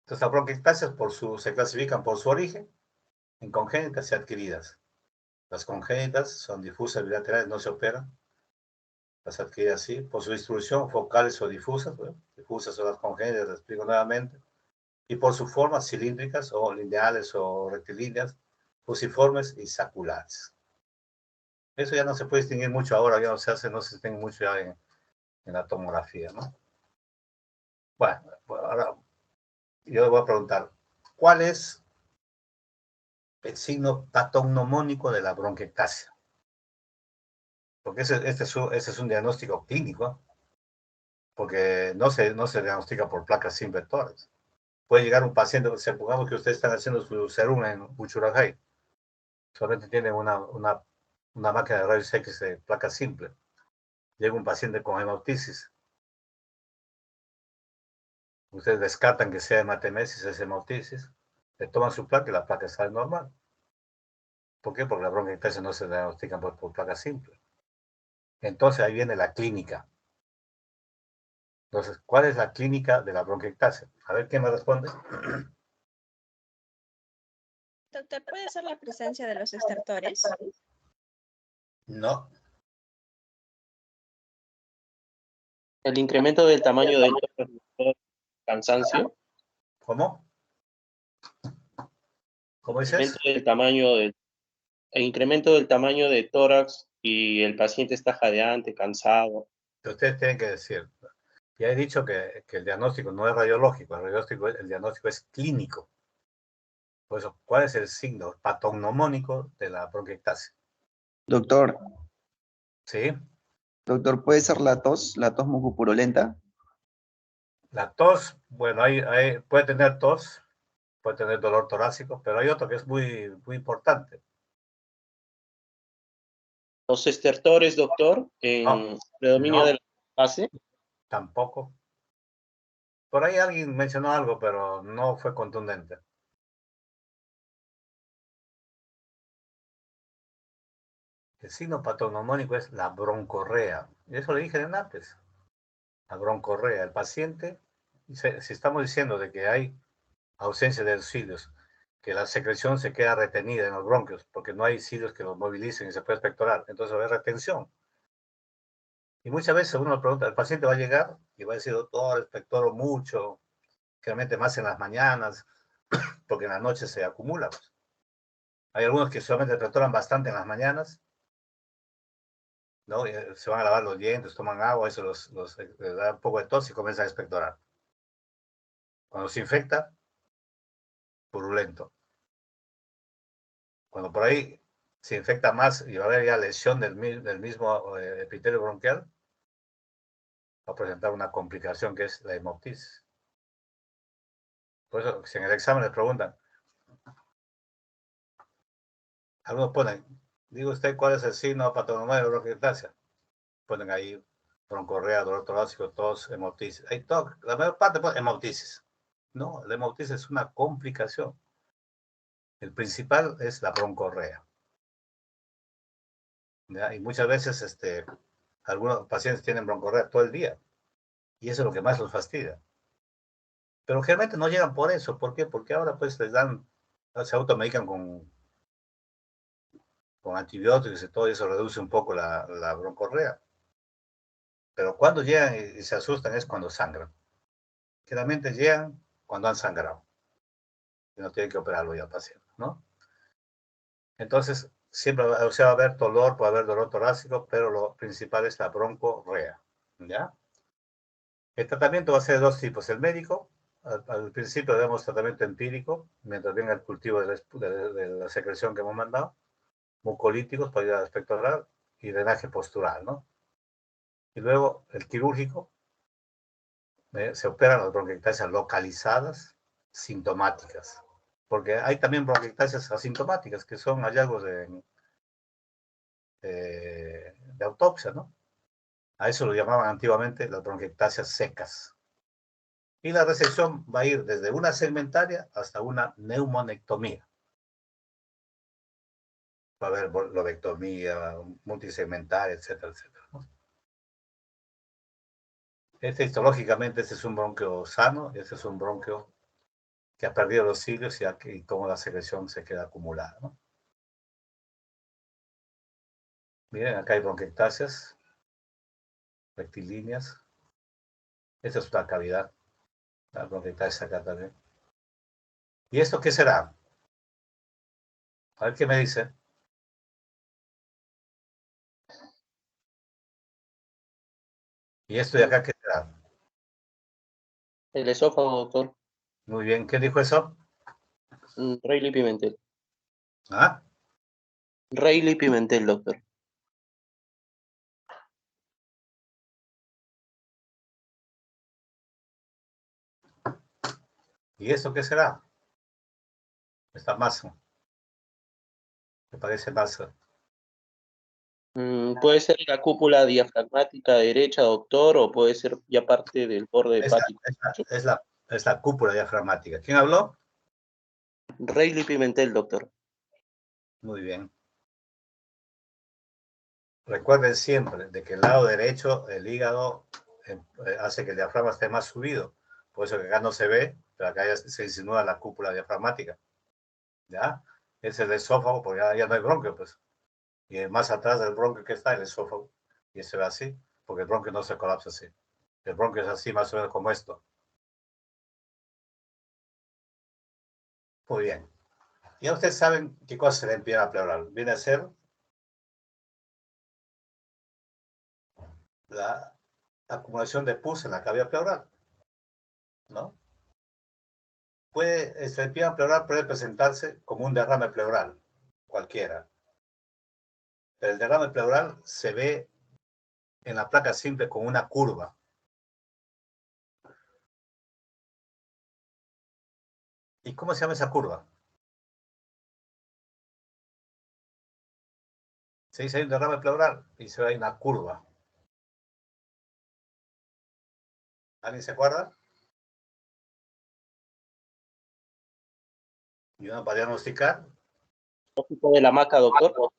Entonces, las bronquiectasias se clasifican por su origen en congénitas y adquiridas. Las congénitas son difusas bilaterales, no se operan. Las adquiridas sí. Por su distribución, focales o difusas. Bueno, difusas son las congénitas, les explico nuevamente. Y por su forma, cilíndricas o lineales o rectilíneas, fusiformes y saculares. Eso ya no se puede distinguir mucho ahora, ya no se hace, no se distingue mucho ya en la tomografía, ¿no? Bueno, ahora yo le voy a preguntar, ¿cuál es el signo patognomónico de la bronquiectasia? Porque este es un diagnóstico clínico, porque no se diagnostica por placas simples tórax. Puede llegar un paciente, supongamos que ustedes están haciendo su serum en Uchurajay, solamente tiene una máquina de rayos X de placa simple. Llega un paciente con hemoptisis. Ustedes descartan que sea hematemesis, es hemoptisis, le toman su placa y la placa sale normal. ¿Por qué? Porque la bronquiectasia no se diagnostica por placa simple. Entonces ahí viene la clínica. Entonces, ¿cuál es la clínica de la bronquiectasia? A ver, ¿quién me responde? Doctor, ¿puede ser la presencia de los estertores? No. El incremento del tamaño del cansancio. ¿Cómo? ¿Cómo dices? El incremento del tamaño de tórax y el paciente está jadeante, cansado. Ustedes tienen que decir, ya he dicho que el diagnóstico no es radiológico, el diagnóstico es clínico. Por eso, ¿cuál es el signo patognomónico de la bronquiectasia? Doctor. Sí. Doctor, ¿puede ser la tos mucopurulenta? La tos, bueno, puede tener tos, puede tener dolor torácico, pero hay otro que es muy, muy importante. Los estertores, doctor, en predominio de la fase. Tampoco. Por ahí alguien mencionó algo, pero no fue contundente. El signo patognomónico es la broncorrea. Y eso le dije antes. La broncorrea. El paciente, si estamos diciendo de que hay ausencia de cilios, que la secreción se queda retenida en los bronquios, porque no hay cilios que los movilicen y se puede expectorar. Entonces va a haber retención. Y muchas veces uno le pregunta, el paciente va a llegar y va a decir, doctor, expectoro mucho, generalmente más en las mañanas, porque en la noche se acumula. Pues. Hay algunos que solamente expectoran bastante en las mañanas, ¿no? Se van a lavar los dientes, toman agua, eso les da un poco de tos y comienzan a expectorar. Cuando se infecta, purulento. Cuando por ahí se infecta más y va a haber ya lesión del mismo epitelio bronquial, va a presentar una complicación que es la hemoptisis. Por eso, si en el examen les preguntan, algunos ponen, diga usted cuál es el signo patognomónico de bronquiectasia. Ponen ahí broncorrea, dolor torácico, tos, hemoptisis. Ahí todo, la mayor parte pone hemoptisis. No, la hemoptisis es una complicación. El principal es la broncorrea. ¿Ya? Y muchas veces algunos pacientes tienen broncorrea todo el día. Y eso es lo que más los fastidia. Pero generalmente no llegan por eso. ¿Por qué? Porque ahora pues les dan, se automedican con antibióticos y todo eso reduce un poco la broncorrea. Pero cuando llegan y se asustan es cuando sangran. Generalmente llegan cuando han sangrado. Y no tienen que operarlo ya al paciente, ¿no? Entonces, siempre va a haber dolor, puede haber dolor torácico, pero lo principal es la broncorrea, ¿ya? El tratamiento va a ser de dos tipos. El médico, al principio debemos tratamiento empírico, mientras venga el cultivo de la secreción que hemos mandado, mucolíticos para ayudar al aspecto oral y drenaje postural, ¿no? Y luego el quirúrgico, se operan las bronquiectasias localizadas, sintomáticas, porque hay también bronquiectasias asintomáticas, que son hallazgos de autopsia, ¿no? A eso lo llamaban antiguamente las bronquiectasias secas. Y la resección va a ir desde una segmentaria hasta una neumonectomía. Va a haber lobectomía, multisegmentaria, etcétera, etcétera, ¿no? Histológicamente, este es un bronquio sano, este es un bronquio que ha perdido los cilios y cómo la secreción se queda acumulada, ¿no? Miren, acá hay bronquiectasias rectilíneas. Esta es una cavidad. La bronquiectasia acá también. ¿Y esto qué será? A ver qué me dice. ¿Y esto de acá qué será? El esófago, doctor. Muy bien, ¿qué dijo eso? Rayleigh Pimentel. ¿Ah? Rayleigh Pimentel, doctor. ¿Y esto qué será? Esta masa. Me parece masa. Puede ser la cúpula diafragmática derecha, doctor, o puede ser ya parte del borde hepático. Es la cúpula diafragmática. ¿Quién habló? Rayleigh Pimentel, doctor. Muy bien. Recuerden siempre de que el lado derecho, el hígado, hace que el diafragma esté más subido. Por eso que acá no se ve, pero acá ya se insinúa la cúpula diafragmática. ¿Ya? Es el esófago, porque ya no hay bronquio, pues. Y más atrás del bronquio que está el esófago. Y se ve así, porque el bronquio no se colapsa así. El bronquio es así, más o menos como esto. Muy bien. Ya ustedes saben qué cosa se le empieza pleural. Viene a ser la acumulación de pus en la cavidad pleural, ¿no? El edema pleural puede presentarse como un derrame pleural, cualquiera. Pero el derrame pleural se ve en la placa simple con una curva. ¿Y cómo se llama esa curva? Se dice hay un derrame pleural y se ve ahí una curva. ¿Alguien se acuerda? ¿Y uno para diagnosticar? ¿Tópico de la maca, doctor?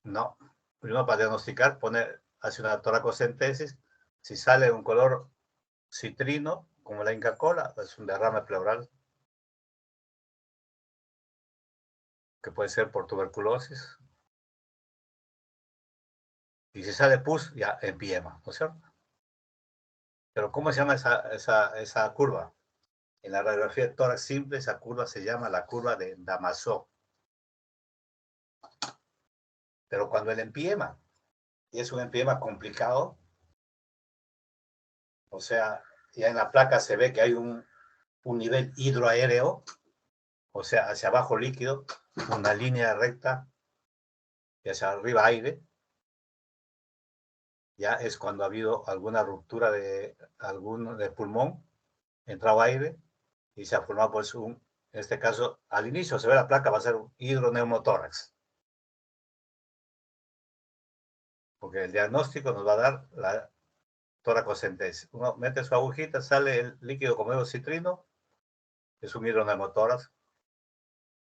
No. Uno para diagnosticar hace una toracocentesis. Si sale un color citrino, como la Inca Kola, es un derrame pleural. Que puede ser por tuberculosis. Y si sale pus, ya empiema, ¿no es cierto? Pero ¿cómo se llama esa curva? En la radiografía de tórax simple, esa curva se llama la curva de Damasó. Pero cuando el empiema, y es un empiema complicado, o sea, ya en la placa se ve que hay un nivel hidroaéreo, o sea, hacia abajo líquido, una línea recta, y hacia arriba aire, ya es cuando ha habido alguna ruptura de pulmón, entrado aire, y se ha formado pues en este caso, al inicio se ve la placa, va a ser un hidroneumotórax. Porque el diagnóstico nos va a dar la toracocentesis. Uno mete su agujita, sale el líquido como citrino, es un hidroneumotórax.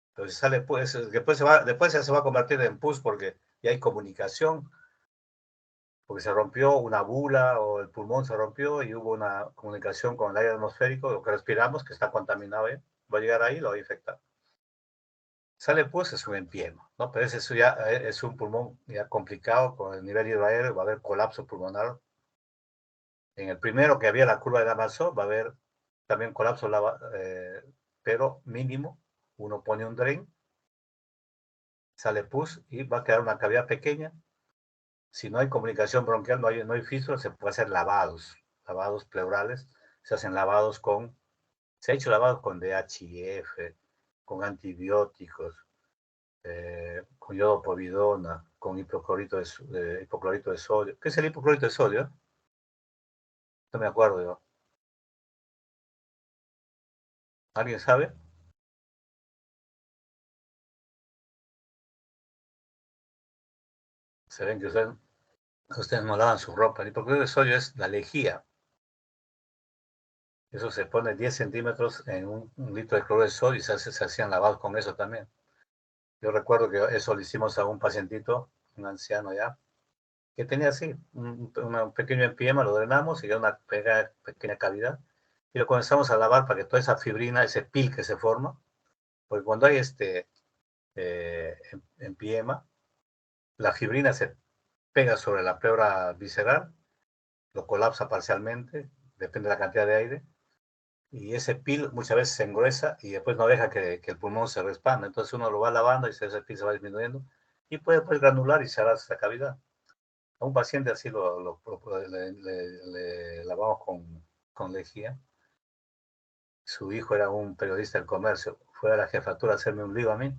Entonces sale, pues, después ya se va a convertir en pus porque ya hay comunicación, porque se rompió una bula o el pulmón se rompió y hubo una comunicación con el aire atmosférico, lo que respiramos, que está contaminado, va a llegar ahí y lo va a infectar. Sale pues, es un empiema, ¿no? Pero eso ya es un pulmón ya complicado, con el nivel hidroaéreo va a haber colapso pulmonar. En el primero que había la curva de Damasceno va a haber también colapso, pero mínimo. Uno pone un drain, sale pus y va a quedar una cavidad pequeña. Si no hay comunicación bronquial, no hay fístula, se puede hacer lavados pleurales. Se hacen lavados se ha hecho lavados con DHIF, con antibióticos, con iodopovidona, con hipoclorito de sodio. ¿Qué es el hipoclorito de sodio? No me acuerdo yo. ¿Alguien sabe? Se ven que ustedes no lavan su ropa. El hipoclorito de sodio es la lejía. Eso se pone 10 centímetros en un litro de cloro de sodio y se hacían lavados con eso también. Yo recuerdo que eso le hicimos a un pacientito, un anciano ya, que tenía así, un pequeño empiema, lo drenamos y quedó una pequeña cavidad. Y lo comenzamos a lavar para que toda esa fibrina, ese pil que se forma, porque cuando hay empiema, la fibrina se pega sobre la pleura visceral, lo colapsa parcialmente, depende de la cantidad de aire, y ese pil muchas veces se engruesa y después no deja que el pulmón se respanda. Entonces uno lo va lavando y ese pil se va disminuyendo y puede pues, granular y cerrar esa cavidad. A un paciente así le lavamos con lejía. Su hijo era un periodista del comercio. Fue a la jefatura a hacerme un lío a mí.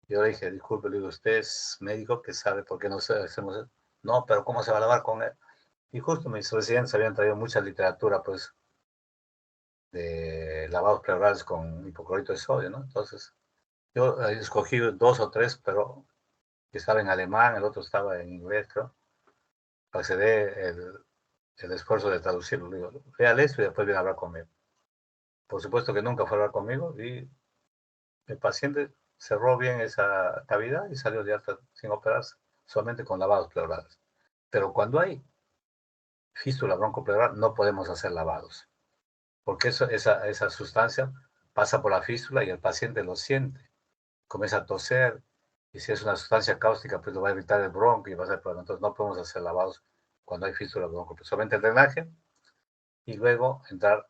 Yo le dije, disculpe, le digo, usted es médico que sabe por qué no hacemos eso. No, pero ¿cómo se va a lavar con él? Y justo mis residentes habían traído mucha literatura, pues, de lavados pleurales con hipoclorito de sodio, ¿no? Entonces, yo escogí 2 o 3, pero que estaba en alemán, el otro estaba en inglés, creo, para que se dé el esfuerzo de traducirlo. Le digo, léale esto y después viene a hablar conmigo. Por supuesto que nunca fue a hablar conmigo y el paciente cerró bien esa cavidad y salió de alta sin operarse, solamente con lavados pleurales. Pero cuando hay fístula broncopleural no podemos hacer lavados, porque esa sustancia pasa por la fístula y el paciente lo siente, comienza a toser, y si es una sustancia cáustica, pues lo va a evitar el bronco y va a ser problema. Entonces no podemos hacer lavados cuando hay fístula broncopleural, solamente el drenaje y luego entrar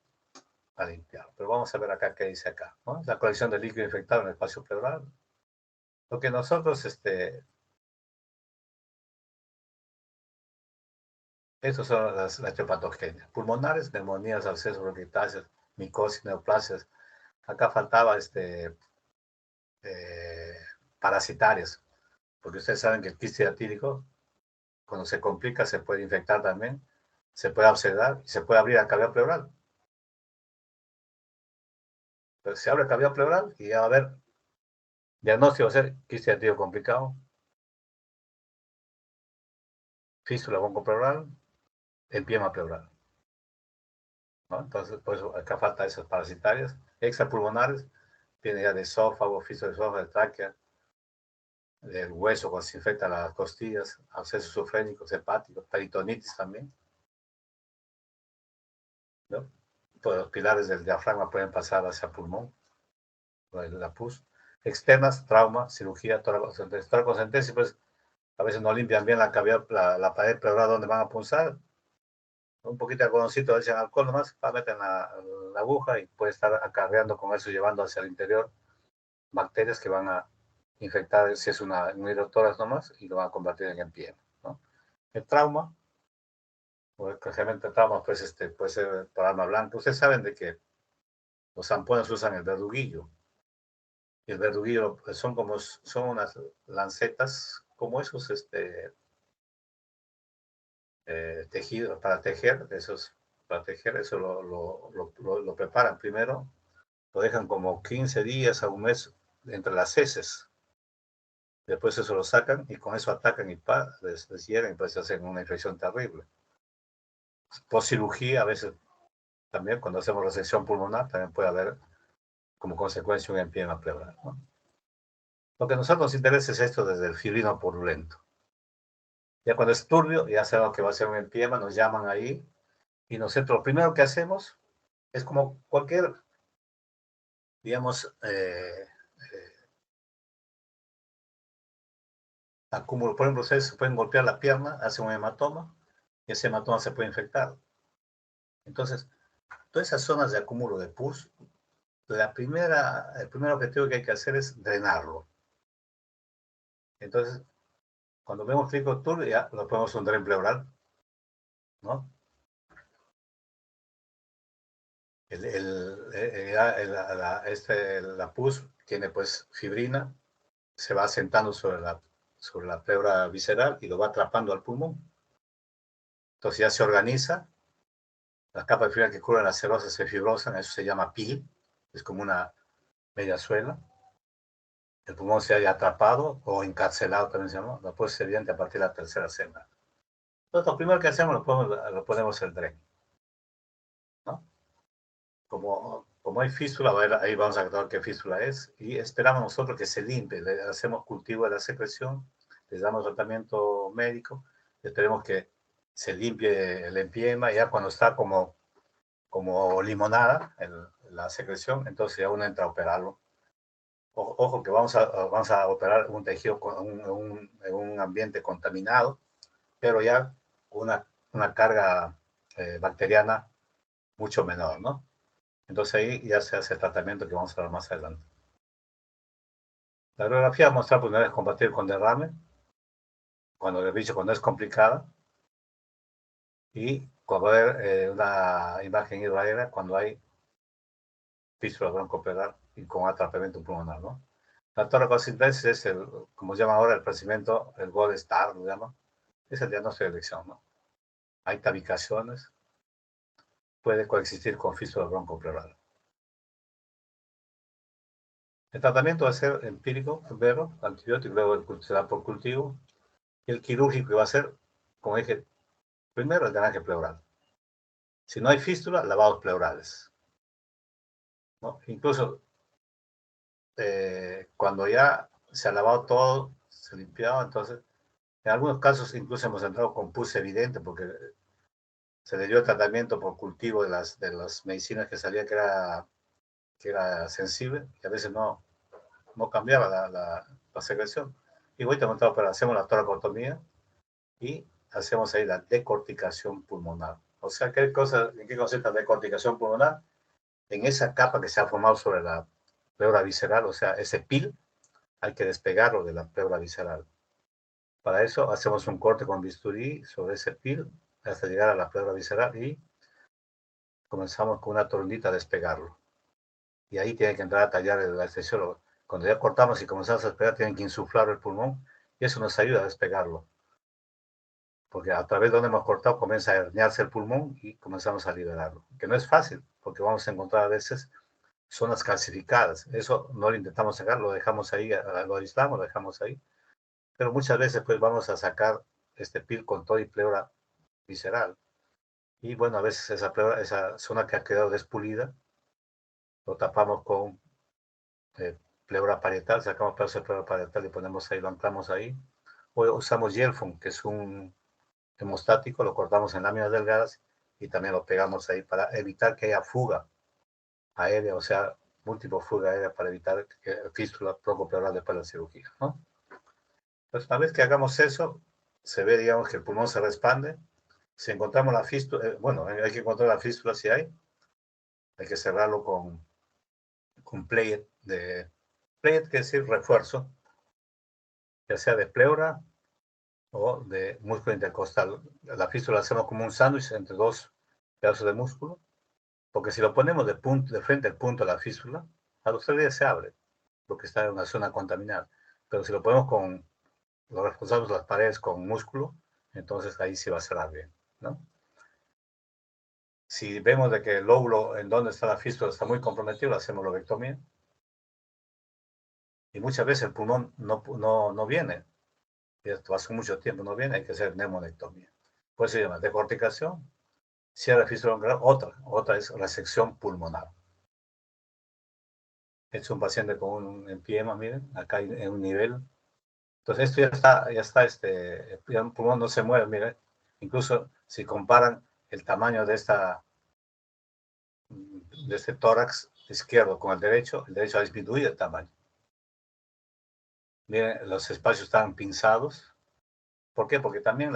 a limpiar. Pero vamos a ver acá qué dice acá, ¿no? La colección de líquido infectado en el espacio pleural. Lo que nosotros, estos son las etiopatogenias. Pulmonares, neumonías, abscesos, bronquiectasias, micosis, neoplasias. Acá faltaba parasitarias, porque ustedes saben que el quiste hiatídico, cuando se complica, se puede infectar también, se puede abscedar y se puede abrir la cavidad pleural. Entonces se abre la cavidad pleural y ya va a haber diagnóstico, va a ser quiste hiatídico complicado, fístula broncopleural, empiema pleural, ¿no? Entonces, por eso acá falta esas parasitarias, extrapulmonares, tiene ya de esófago, fístula de esófago, de tráquea, del hueso cuando se infecta las costillas, abscesos esofégicos, hepáticos, peritonitis también, ¿no? Pues los pilares del diafragma pueden pasar hacia pulmón, la pus. Externas, trauma, cirugía, toracocentesis. Toracocentesis, pues, a veces no limpian bien la cavidad, la pared pleural donde van a punzar. Un poquito de algodoncito, a veces en alcohol nomás, meten la aguja y puede estar acarreando con eso, llevando hacia el interior bacterias que van a infectar, si es un hidrotórax nomás, y lo van a convertir en empiema, ¿no? El trauma, o especialmente el trauma, pues puede ser por arma blanca. Ustedes saben de que los zampones usan el verduguillo. Y el verduguillo pues, son unas lancetas, como esos tejidos para tejer, eso lo preparan primero, lo dejan como 15 días a un mes entre las heces. Después eso lo sacan y con eso atacan y les hieren y pues hacen una infección terrible. Post cirugía, a veces también cuando hacemos resección pulmonar, también puede haber como consecuencia un empiema pleural, ¿no? Lo que a nosotros nos interesa es esto desde el fibrino purulento. Ya cuando es turbio, ya sabemos que va a ser un empiema, nos llaman ahí y nosotros lo primero que hacemos es como cualquier, digamos, acúmulo. Por ejemplo, ustedes se pueden golpear la pierna, hacen un hematoma y ese hematoma se puede infectar. Entonces, todas esas zonas de acúmulo de pus, el primer objetivo que hay que hacer es drenarlo. Entonces, cuando vemos clínico turbio, ya lo ponemos un dren pleural, ¿no? La pus tiene pues fibrina, se va asentando sobre la pleura visceral y lo va atrapando al pulmón. Entonces ya se organiza, las capas de fibrina que cubren las cerosas se fibrosan, eso se llama PIL, es como una mediazuela. El pulmón se haya atrapado o encarcelado, también se llama, después se evidente a partir de la tercera semana. Entonces lo primero que hacemos lo ponemos el dren, ¿no? Como hay fístula, ahí vamos a ver qué fístula es, y esperamos nosotros que se limpie, le hacemos cultivo de la secreción, les damos tratamiento médico, esperemos que se limpie el empiema, ya cuando está como limonada la secreción, entonces ya uno entra a operarlo. Ojo que vamos a operar un tejido en un ambiente contaminado, pero ya una carga bacteriana mucho menor, ¿no? Entonces ahí ya se hace el tratamiento que vamos a ver más adelante. La radiografía muestra pues, no es compatible con derrame, cuando es complicada, y cuando hay una imagen hidroaérea, cuando hay fístula broncopleural y con atrapamiento pulmonar, ¿no? La toracoasclerosis es como se llama ahora, el procedimiento, el gold star, lo llama, es el diagnóstico de elección, ¿no? Hay tabicaciones, puede coexistir con fístula broncopleural. El tratamiento va a ser empírico, primero, antibiótico, luego se da por cultivo, y el quirúrgico va a ser, como dije, primero el drenaje pleural. Si no hay fístula, lavados pleurales, ¿no? Incluso cuando ya se ha lavado todo, se ha limpiado, entonces, en algunos casos incluso hemos entrado con pus evidente, porque se le dio tratamiento por cultivo de las medicinas que salía que era sensible, y a veces no cambiaba la secreción. Y hoy hacemos la toracotomía y hacemos ahí la decorticación pulmonar. O sea, ¿en qué consiste la decorticación pulmonar? En esa capa que se ha formado sobre la pleura visceral, o sea, ese PIL, hay que despegarlo de la pleura visceral. Para eso hacemos un corte con bisturí sobre ese PIL hasta llegar a la pleura visceral y comenzamos con una tornita a despegarlo. Y ahí tiene que entrar a tallar el anestesiólogo. Cuando ya cortamos y comenzamos a despegar, tienen que insuflar el pulmón y eso nos ayuda a despegarlo. Porque a través de donde hemos cortado comienza a herniarse el pulmón y comenzamos a liberarlo. Que no es fácil, porque vamos a encontrar a veces zonas calcificadas. Eso no lo intentamos sacar, lo dejamos ahí, lo aislamos, lo dejamos ahí. Pero muchas veces pues vamos a sacar este PIL con todo y pleura visceral. Y bueno, a veces esa zona que ha quedado despulida, lo tapamos con pleura parietal, sacamos pedazos de pleura parietal y ponemos ahí, lo anclamos ahí. O usamos Gelfond, que es un hemostático, lo cortamos en láminas delgadas y también lo pegamos ahí para evitar que haya fuga aérea, o sea, múltiple fuga aérea para evitar fístula broncopleural después de la cirugía, ¿no? Entonces, una vez que hagamos eso, se ve, digamos, que el pulmón se respande. Si encontramos la fístula, bueno, hay que encontrar la fístula si hay que cerrarlo con plate quiere decir refuerzo, ya sea de pleura o de músculo intercostal. La fístula la hacemos como un sándwich entre dos pedazos de músculo, porque si lo ponemos de frente al punto de la fístula, a los 3 días se abre. porque está en una zona contaminada. Pero si lo ponemos con los responsables de las paredes con músculo, entonces ahí sí va a cerrar bien, ¿no? Si vemos de que el lóbulo en donde está la fístula está muy comprometido, hacemos lobectomía. Y muchas veces el pulmón no viene. Y esto hace mucho tiempo no viene, hay que hacer neumonectomía. Pues se llama decorticación, cierre de fístula bronquial, otra es resección pulmonar. Este es un paciente con un empiema, miren, acá en un nivel. Entonces esto ya está, el pulmón no se mueve, miren. Incluso si comparan el tamaño de este tórax izquierdo con el derecho ha disminuido el tamaño. Miren, los espacios están pinzados. ¿Por qué? Porque también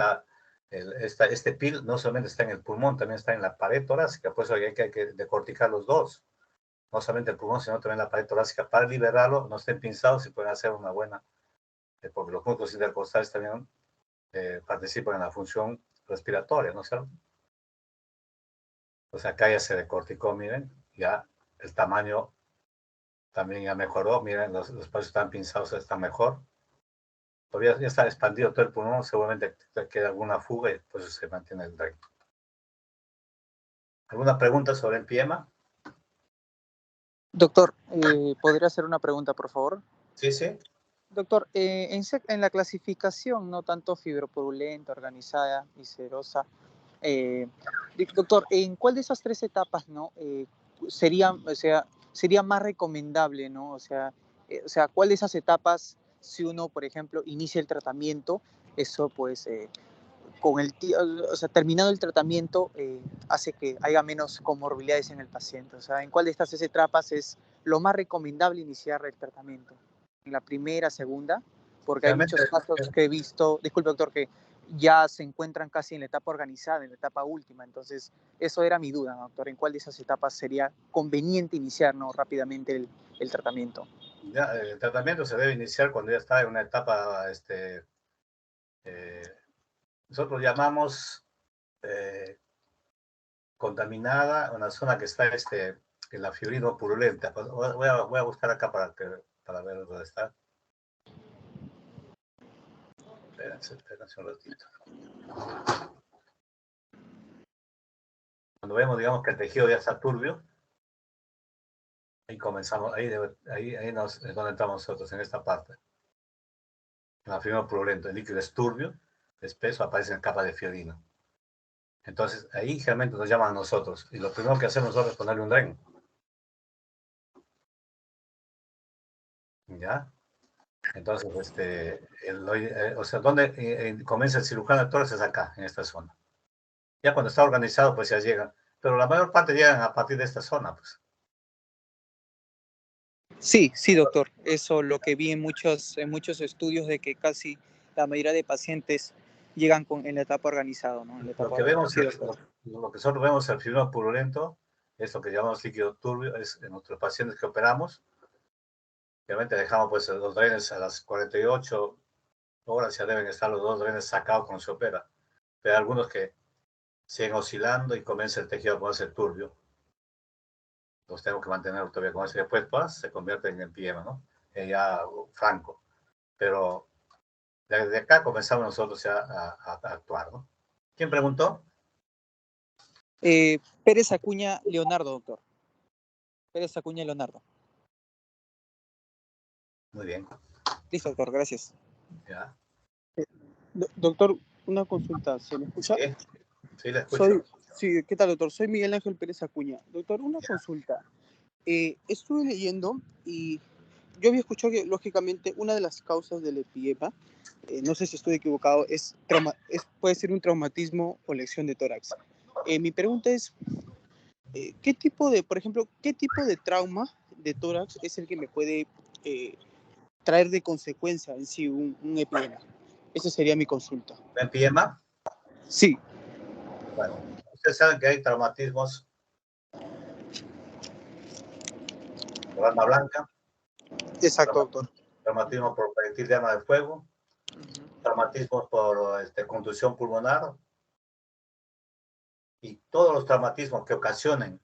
este PIL no solamente está en el pulmón, también está en la pared torácica, por eso hay que decorticar los dos. No solamente el pulmón, sino también la pared torácica. Para liberarlo, no estén pinzados y pueden hacer una buena, porque los músculos intercostales también participan en la función respiratoria, ¿no es cierto? O sea, acá ya se decorticó, miren, ya el tamaño también ya mejoró, miren, los espacios están pinzados, están mejor. Todavía ya está expandido todo el pulmón, seguramente queda alguna fuga y pues se mantiene el recto. ¿Alguna pregunta sobre el empiema? Doctor, ¿podría hacer una pregunta, por favor? Sí, sí. Doctor, en la clasificación, no tanto fibropurulenta, organizada y serosa, doctor, ¿en cuál de esas tres etapas, no, sería más recomendable, no? O sea, ¿cuál de esas etapas, si uno, por ejemplo, inicia el tratamiento, eso, pues, terminado el tratamiento, hace que haya menos comorbilidades en el paciente? O sea, ¿en cuál de estas tres etapas es lo más recomendable iniciar el tratamiento? ¿En la primera, segunda? Porque hay muchos casos que he visto, disculpe doctor, que ya se encuentran casi en la etapa organizada, en la etapa última. Entonces, eso era mi duda, doctor. ¿En cuál de esas etapas sería conveniente iniciar, ¿no?, rápidamente el tratamiento? Ya, el tratamiento se debe iniciar cuando ya está en una etapa, nosotros llamamos contaminada, una zona que está en la fibrino purulenta. Pues voy a buscar acá para ver dónde está. Espérense un ratito. Cuando vemos, digamos, que el tejido ya está turbio, ahí comenzamos, ahí es donde entramos nosotros, en esta parte. En la fibrino purulenta, el líquido es turbio, espeso, aparece en capa de fibrino. Entonces, ahí generalmente nos llaman a nosotros. Y lo primero que hacemos nosotros es ponerle un dren. ¿Ya? Entonces, o sea, donde comienza el cirujano de tórax es acá, en esta zona. Ya cuando está organizado, pues ya llegan. Pero la mayor parte llegan a partir de esta zona, pues. Sí, doctor. Eso lo que vi en muchos estudios, de que casi la mayoría de pacientes llegan en la etapa organizada, ¿no? En la etapa Lo que vemos, sí, lo que nosotros vemos el fibrino purulento, es lo que llamamos líquido turbio, es en nuestros pacientes que operamos. Obviamente dejamos pues los drenes a las 48 horas, ya deben estar los dos drenes sacados cuando se opera. Pero hay algunos que siguen oscilando y comienza el tejido a ponerse turbio. Los tengo que mantener todavía con ese. Después pues, se convierte en empiema, ¿no? Ya franco. Pero desde acá comenzamos nosotros ya a actuar, ¿no? ¿Quién preguntó? Pérez Acuña Leonardo, doctor. Pérez Acuña Leonardo. Muy bien. Listo, doctor, gracias. Ya. Doctor, una consulta, ¿se me escucha? Sí, la escucho. Sí, ¿qué tal, doctor? Soy Miguel Ángel Pérez Acuña. Doctor, una consulta. Estuve leyendo y yo había escuchado que, lógicamente, una de las causas del empiema, no sé si estoy equivocado, puede ser un traumatismo o lesión de tórax. Mi pregunta es, por ejemplo, ¿qué tipo de trauma de tórax es el que me puede traer de consecuencia en sí un empiema? Esa sería mi consulta. ¿Un empiema? Sí. Bueno, ustedes saben que hay traumatismos por arma blanca. Exacto, doctor. Traumatismo por proyectil de arma de fuego. Traumatismos por contusión pulmonar. Y todos los traumatismos que ocasionen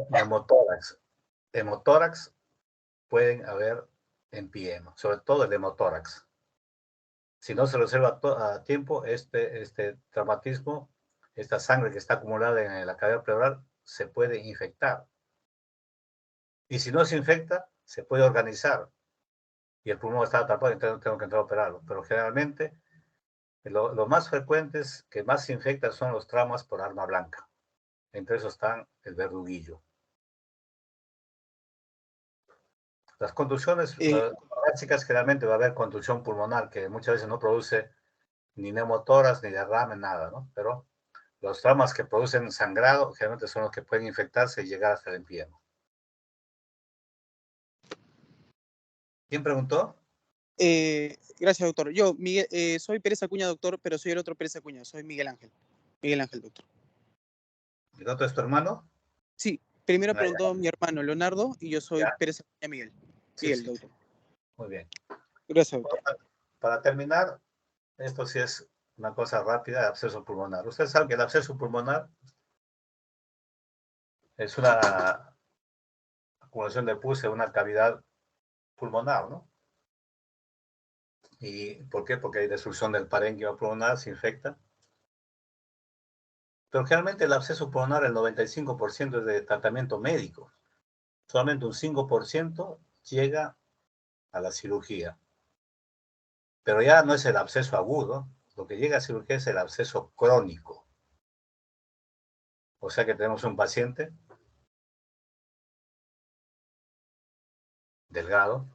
neumotórax hemotórax pueden haber empiema, sobre todo el hemotórax. Si no se reserva a tiempo, este traumatismo, esta sangre que está acumulada en la cavidad pleural, se puede infectar. Y si no se infecta, se puede organizar. Y el pulmón está atrapado, entonces tengo que entrar a operarlo. Pero generalmente, lo más frecuentes que más se infectan son los traumas por arma blanca. Entre esos están el verduguillo. Las contusiones básicas, generalmente va a haber contusión pulmonar, que muchas veces no produce ni neumotoras, ni derrame, nada, ¿no? Pero los traumas que producen sangrado, generalmente son los que pueden infectarse y llegar hasta el empiema. ¿Quién preguntó? Gracias, doctor. Yo, Miguel, soy Pérez Acuña, doctor, pero soy el otro Pérez Acuña, soy Miguel Ángel. Miguel Ángel, doctor. ¿El otro es tu hermano? Sí, primero preguntó mi hermano Leonardo y yo soy Pérez Acuña Miguel. Miguel, doctor. Muy bien. Gracias, doctor. Para terminar, esto sí es una cosa rápida, absceso pulmonar. Ustedes saben que el absceso pulmonar es una acumulación de pus en una cavidad pulmonar, ¿no? ¿Y por qué? Porque hay destrucción del parénquima pulmonar, se infecta. Pero generalmente el absceso pulmonar, el 95% es de tratamiento médico. Solamente un 5% llega a la cirugía. Pero ya no es el absceso agudo, lo que llega a cirugía es el absceso crónico. O sea que tenemos un paciente delgado,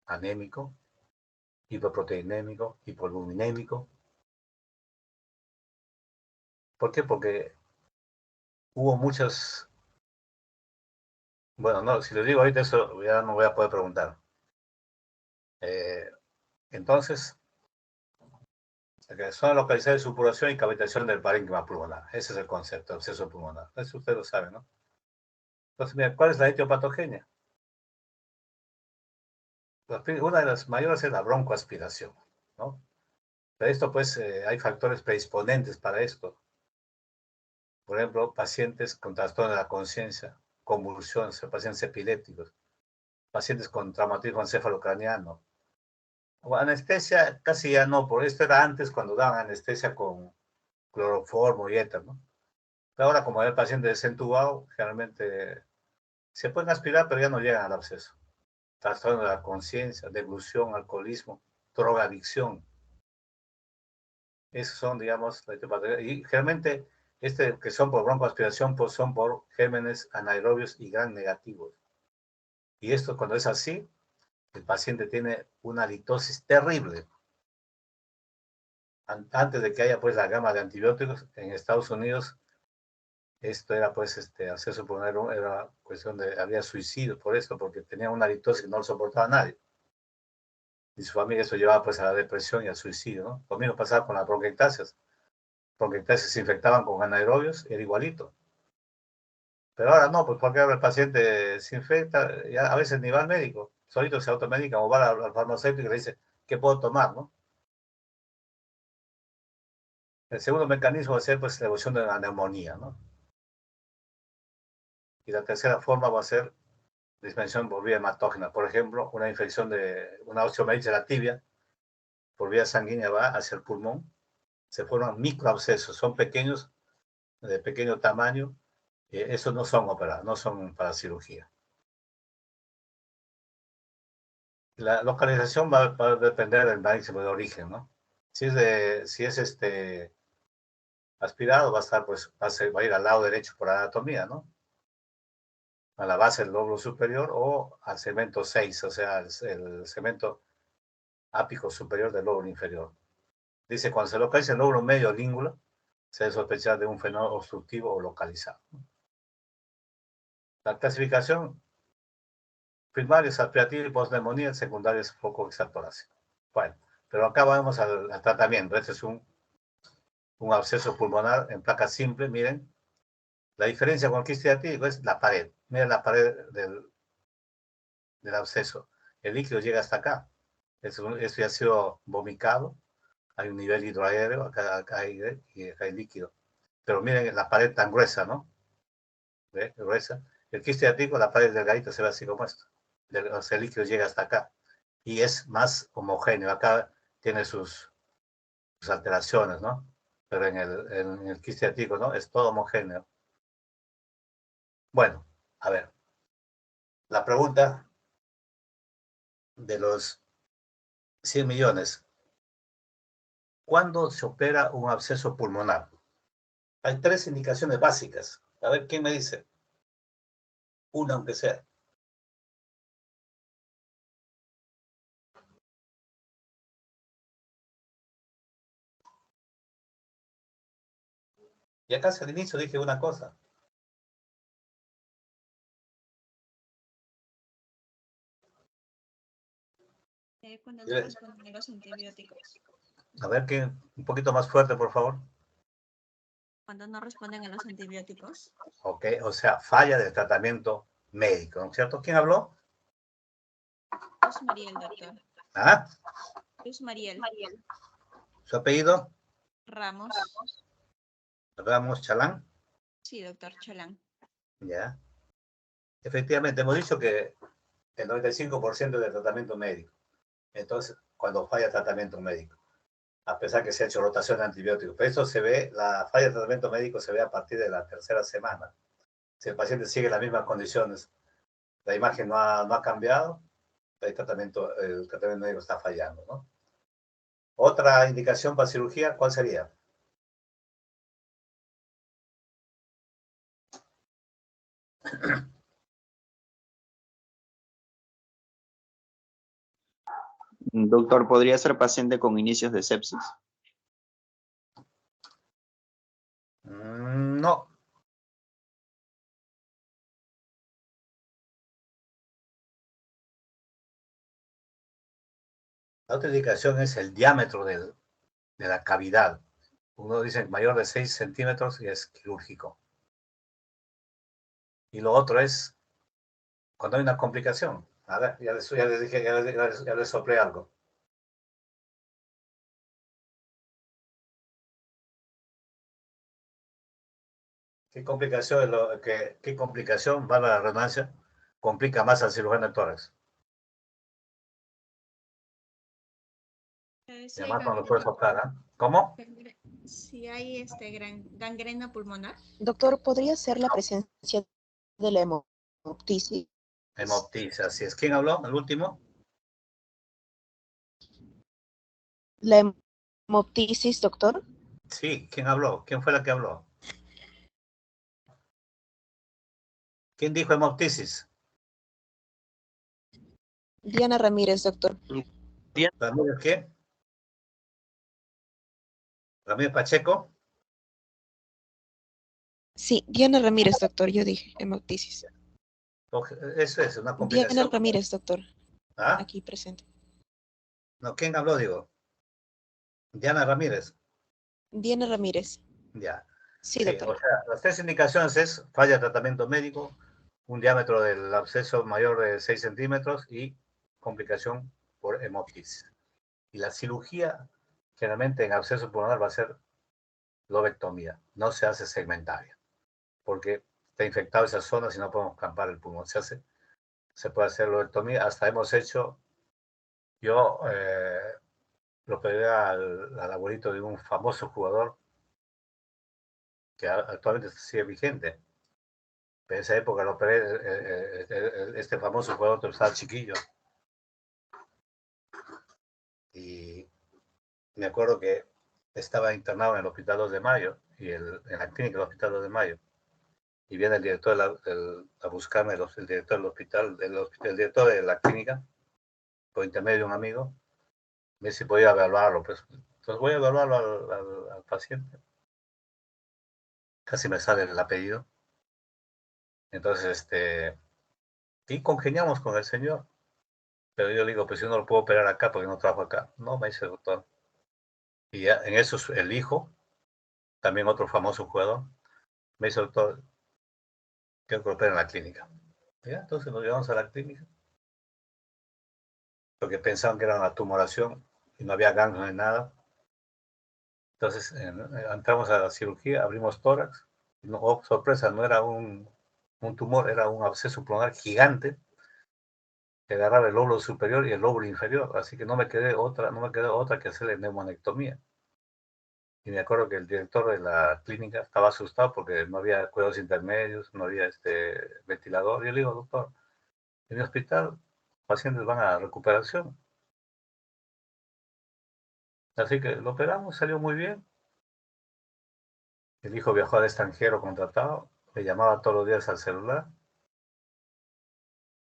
anémico, hipoproteinémico, hipoalbuminémico. ¿Por qué? Porque hubo muchas... Bueno, no, si les digo ahorita eso ya no voy a poder preguntar. Entonces, zona localizada de supuración y cavitación del parénquima pulmonar. Ese es el concepto, absceso pulmonar. Eso ustedes lo saben, ¿no? Entonces, mira, ¿cuál es la etiopatogenia? Una de las mayores es la broncoaspiración, ¿no? Pero esto, pues, hay factores predisponentes para esto. Por ejemplo, pacientes con trastorno de la conciencia, convulsiones, pacientes epilépticos, pacientes con traumatismo encefalocraniano. O anestesia casi ya no, por esto era antes cuando daban anestesia con cloroformo y éter, ¿no? Pero ahora, como el paciente desentubado, generalmente se pueden aspirar, pero ya no llegan al absceso. Trastorno de la conciencia, deglución, alcoholismo, drogadicción. Esos son, digamos, la etiopatología. Y generalmente, que son por broncoaspiración, pues son por gérmenes anaerobios y gram negativos. Y esto, cuando es así, el paciente tiene una litosis terrible. Antes de que haya, pues, la gama de antibióticos en Estados Unidos, esto era, pues, absceso pulmonar, era cuestión de, había suicidio por esto, porque tenía una litosis que no lo soportaba nadie. Y su familia eso llevaba, pues, a la depresión y al suicidio, ¿no? Lo mismo pasaba con las bronquiectasias. Bronquiectasias se infectaban con anaerobios, era igualito. Pero ahora no, pues porque ahora el paciente se infecta, ya a veces ni va al médico, solito se automedica o va al farmacéutico y le dice, ¿qué puedo tomar, no? El segundo mecanismo va a ser, pues, la evolución de la neumonía, ¿no? Y la tercera forma va a ser disminución por vía hematógena. Por ejemplo, una infección de una osteomelitis de la tibia, por vía sanguínea va hacia el pulmón, se forman microabscesos, son pequeños, de pequeño tamaño, esos no son operados, no son para cirugía. La localización va a depender del mecanismo de origen, ¿no? Si es aspirado, va a estar, pues, va a ir al lado derecho por anatomía, ¿no? A la base del lóbulo superior o al segmento 6, o sea, el segmento ápico superior del lóbulo inferior. Dice, cuando se localiza el lóbulo medio língula, se debe sospechar de un fenómeno obstructivo o localizado. La clasificación primaria es aspirativa y postneumonía, secundaria es foco extratorácico. Bueno, pero acá vamos al tratamiento. Este es un absceso pulmonar en placa simple, miren. La diferencia con el quiste diatídico es la pared. Miren la pared del absceso. El líquido llega hasta acá. Esto ya ha sido vomitado. Hay un nivel hidroaéreo, acá hay líquido. Pero miren la pared tan gruesa, ¿no? ¿Ve? Gruesa. El quiste ciático, la pared delgadita se ve así como esto. O sea, el líquido llega hasta acá. Y es más homogéneo. Acá tiene sus alteraciones, ¿no? Pero en el quiste ciático, ¿no? Es todo homogéneo. Bueno, a ver. La pregunta de los 100 millones. ¿Cuándo se opera un absceso pulmonar? Hay 3 indicaciones básicas. A ver, ¿quién me dice? Una, aunque sea. Ya casi al inicio dije una cosa. Cuando no responden a los antibióticos. A ver, ¿quién? Un poquito más fuerte, por favor. Cuando no responden a los antibióticos. Ok, o sea, falla del tratamiento médico, ¿no es cierto? ¿Quién habló? Luz Mariel, doctor. ¿Ah? Luz Mariel. ¿Su apellido? Ramos. Ramos Chalán. Sí, doctor Chalán. Ya. Efectivamente, hemos dicho que el 95% del tratamiento médico. Entonces, cuando falla el tratamiento médico, a pesar que se ha hecho rotación de antibióticos, pero eso se ve, la falla de tratamiento médico se ve a partir de la 3ª semana. Si el paciente sigue las mismas condiciones, la imagen no ha cambiado, el tratamiento médico está fallando, ¿no? Otra indicación para cirugía, ¿cuál sería? Doctor, ¿podría ser paciente con inicios de sepsis? No. La otra indicación es el diámetro de la cavidad. Uno dice mayor de 6 centímetros y es quirúrgico. Y lo otro es cuando hay una complicación. A ver, ya les dije, ya les soplé algo. ¿Qué complicación, qué complicación, va la redundancia, complica más al cirujano de tórax? Si Y hay además cuando lo puedes soplar, ¿ah? ¿Cómo? si hay gangrena pulmonar. Doctor, ¿podría ser la presencia de la hemoptisis? Hemoptisis, así es. ¿Quién habló? ¿El último? ¿La hemoptisis, doctor? Sí, ¿quién habló? ¿Quién fue la que habló? ¿Quién dijo hemoptisis? Diana Ramírez, doctor. ¿Ramírez qué? ¿Ramírez Pacheco? Sí, Diana Ramírez, doctor, yo dije hemoptisis. Eso es una Diana complicación. Ramírez, doctor. ¿Ah? Aquí presente. No, ¿quién habló, digo? Diana Ramírez. Diana Ramírez. Ya. Sí, doctor. O sea, las 3 indicaciones es falla de tratamiento médico, un diámetro del absceso mayor de 6 centímetros y complicación por hemoptisis. Y la cirugía, generalmente en absceso pulmonar, va a ser lobectomía. No se hace segmentaria, porque está infectado esas zonas y no podemos campar el pulmón. Se puede hacer lobectomía. Hasta hemos hecho, yo lo pedí al abuelito de un famoso jugador que actualmente sigue vigente. En esa época lo operé, este famoso jugador estaba chiquillo. Y me acuerdo que estaba internado en el Hospital 2 de Mayo, en la clínica del Hospital 2 de Mayo. Y viene el director a buscarme, el director del hospital, el director de la clínica, por intermedio de un amigo. Me dice si podía evaluarlo. Pues. Entonces voy a evaluarlo al paciente. Casi me sale el apellido. Entonces, y congeniamos con el señor. Pero yo le digo, pues yo no lo puedo operar acá porque no trabajo acá. No, me dice el doctor. Y ya, en eso el hijo, también otro famoso jugador, me dice, doctor, quiero que lo operen en la clínica. Ya, entonces nos llevamos a la clínica. Porque pensaban que era una tumoración y no había ganglios ni nada. Entonces entramos a la cirugía, abrimos tórax. No, oh, sorpresa, no era un un tumor, era un absceso pulmonar gigante que agarraba el lóbulo superior y el lóbulo inferior, así que no me quedó otra que hacerle neumonectomía. Y me acuerdo que el director de la clínica estaba asustado porque no había cuidados intermedios, no había ventilador. Yo le digo, doctor, en mi hospital pacientes van a recuperación. Así que lo operamos, salió muy bien. El hijo viajó al extranjero contratado, me llamaba todos los días al celular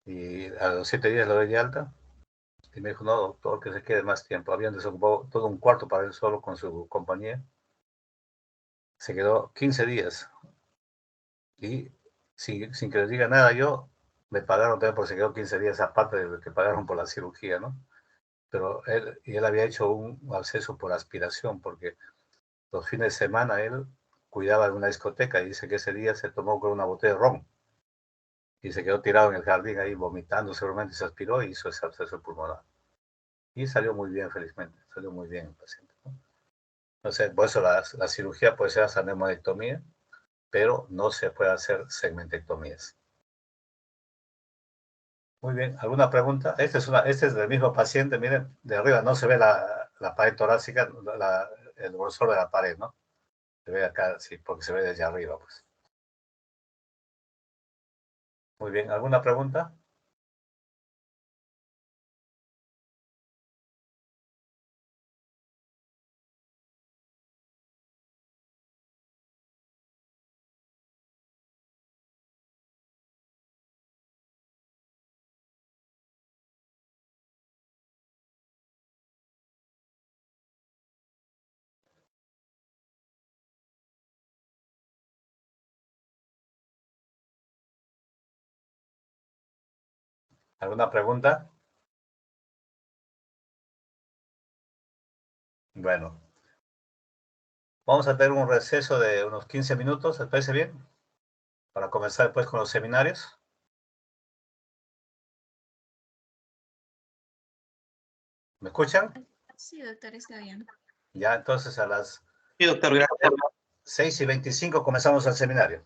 y a los 7 días lo doy de alta. Y me dijo, no, doctor, que se quede más tiempo. Habían desocupado todo un cuarto para él solo con su compañía. Se quedó 15 días. Y sin que les diga nada yo, me pagaron también porque se quedó 15 días aparte de lo que pagaron por la cirugía, ¿no? Pero él había hecho un absceso por aspiración, porque los fines de semana él cuidaba de una discoteca y dice que ese día se tomó con una botella de ron y se quedó tirado en el jardín ahí vomitando, seguramente se aspiró y hizo ese absceso pulmonar. Y salió muy bien, felizmente, salió muy bien el paciente, ¿no? Entonces, por eso la cirugía puede ser hasta neumonectomía, pero no se puede hacer segmentectomías. Muy bien, ¿alguna pregunta? Este es del mismo paciente, miren, de arriba no se ve la pared torácica, el grosor de la pared, ¿no? Se ve acá, sí, porque se ve desde arriba, pues. Muy bien, ¿alguna pregunta? ¿Alguna pregunta? Bueno, vamos a tener un receso de unos 15 minutos, ¿les parece bien? Para comenzar después con los seminarios. ¿Me escuchan? Sí, doctor, está bien. Ya, entonces a las Sí, doctor, gracias. 6:25 comenzamos el seminario.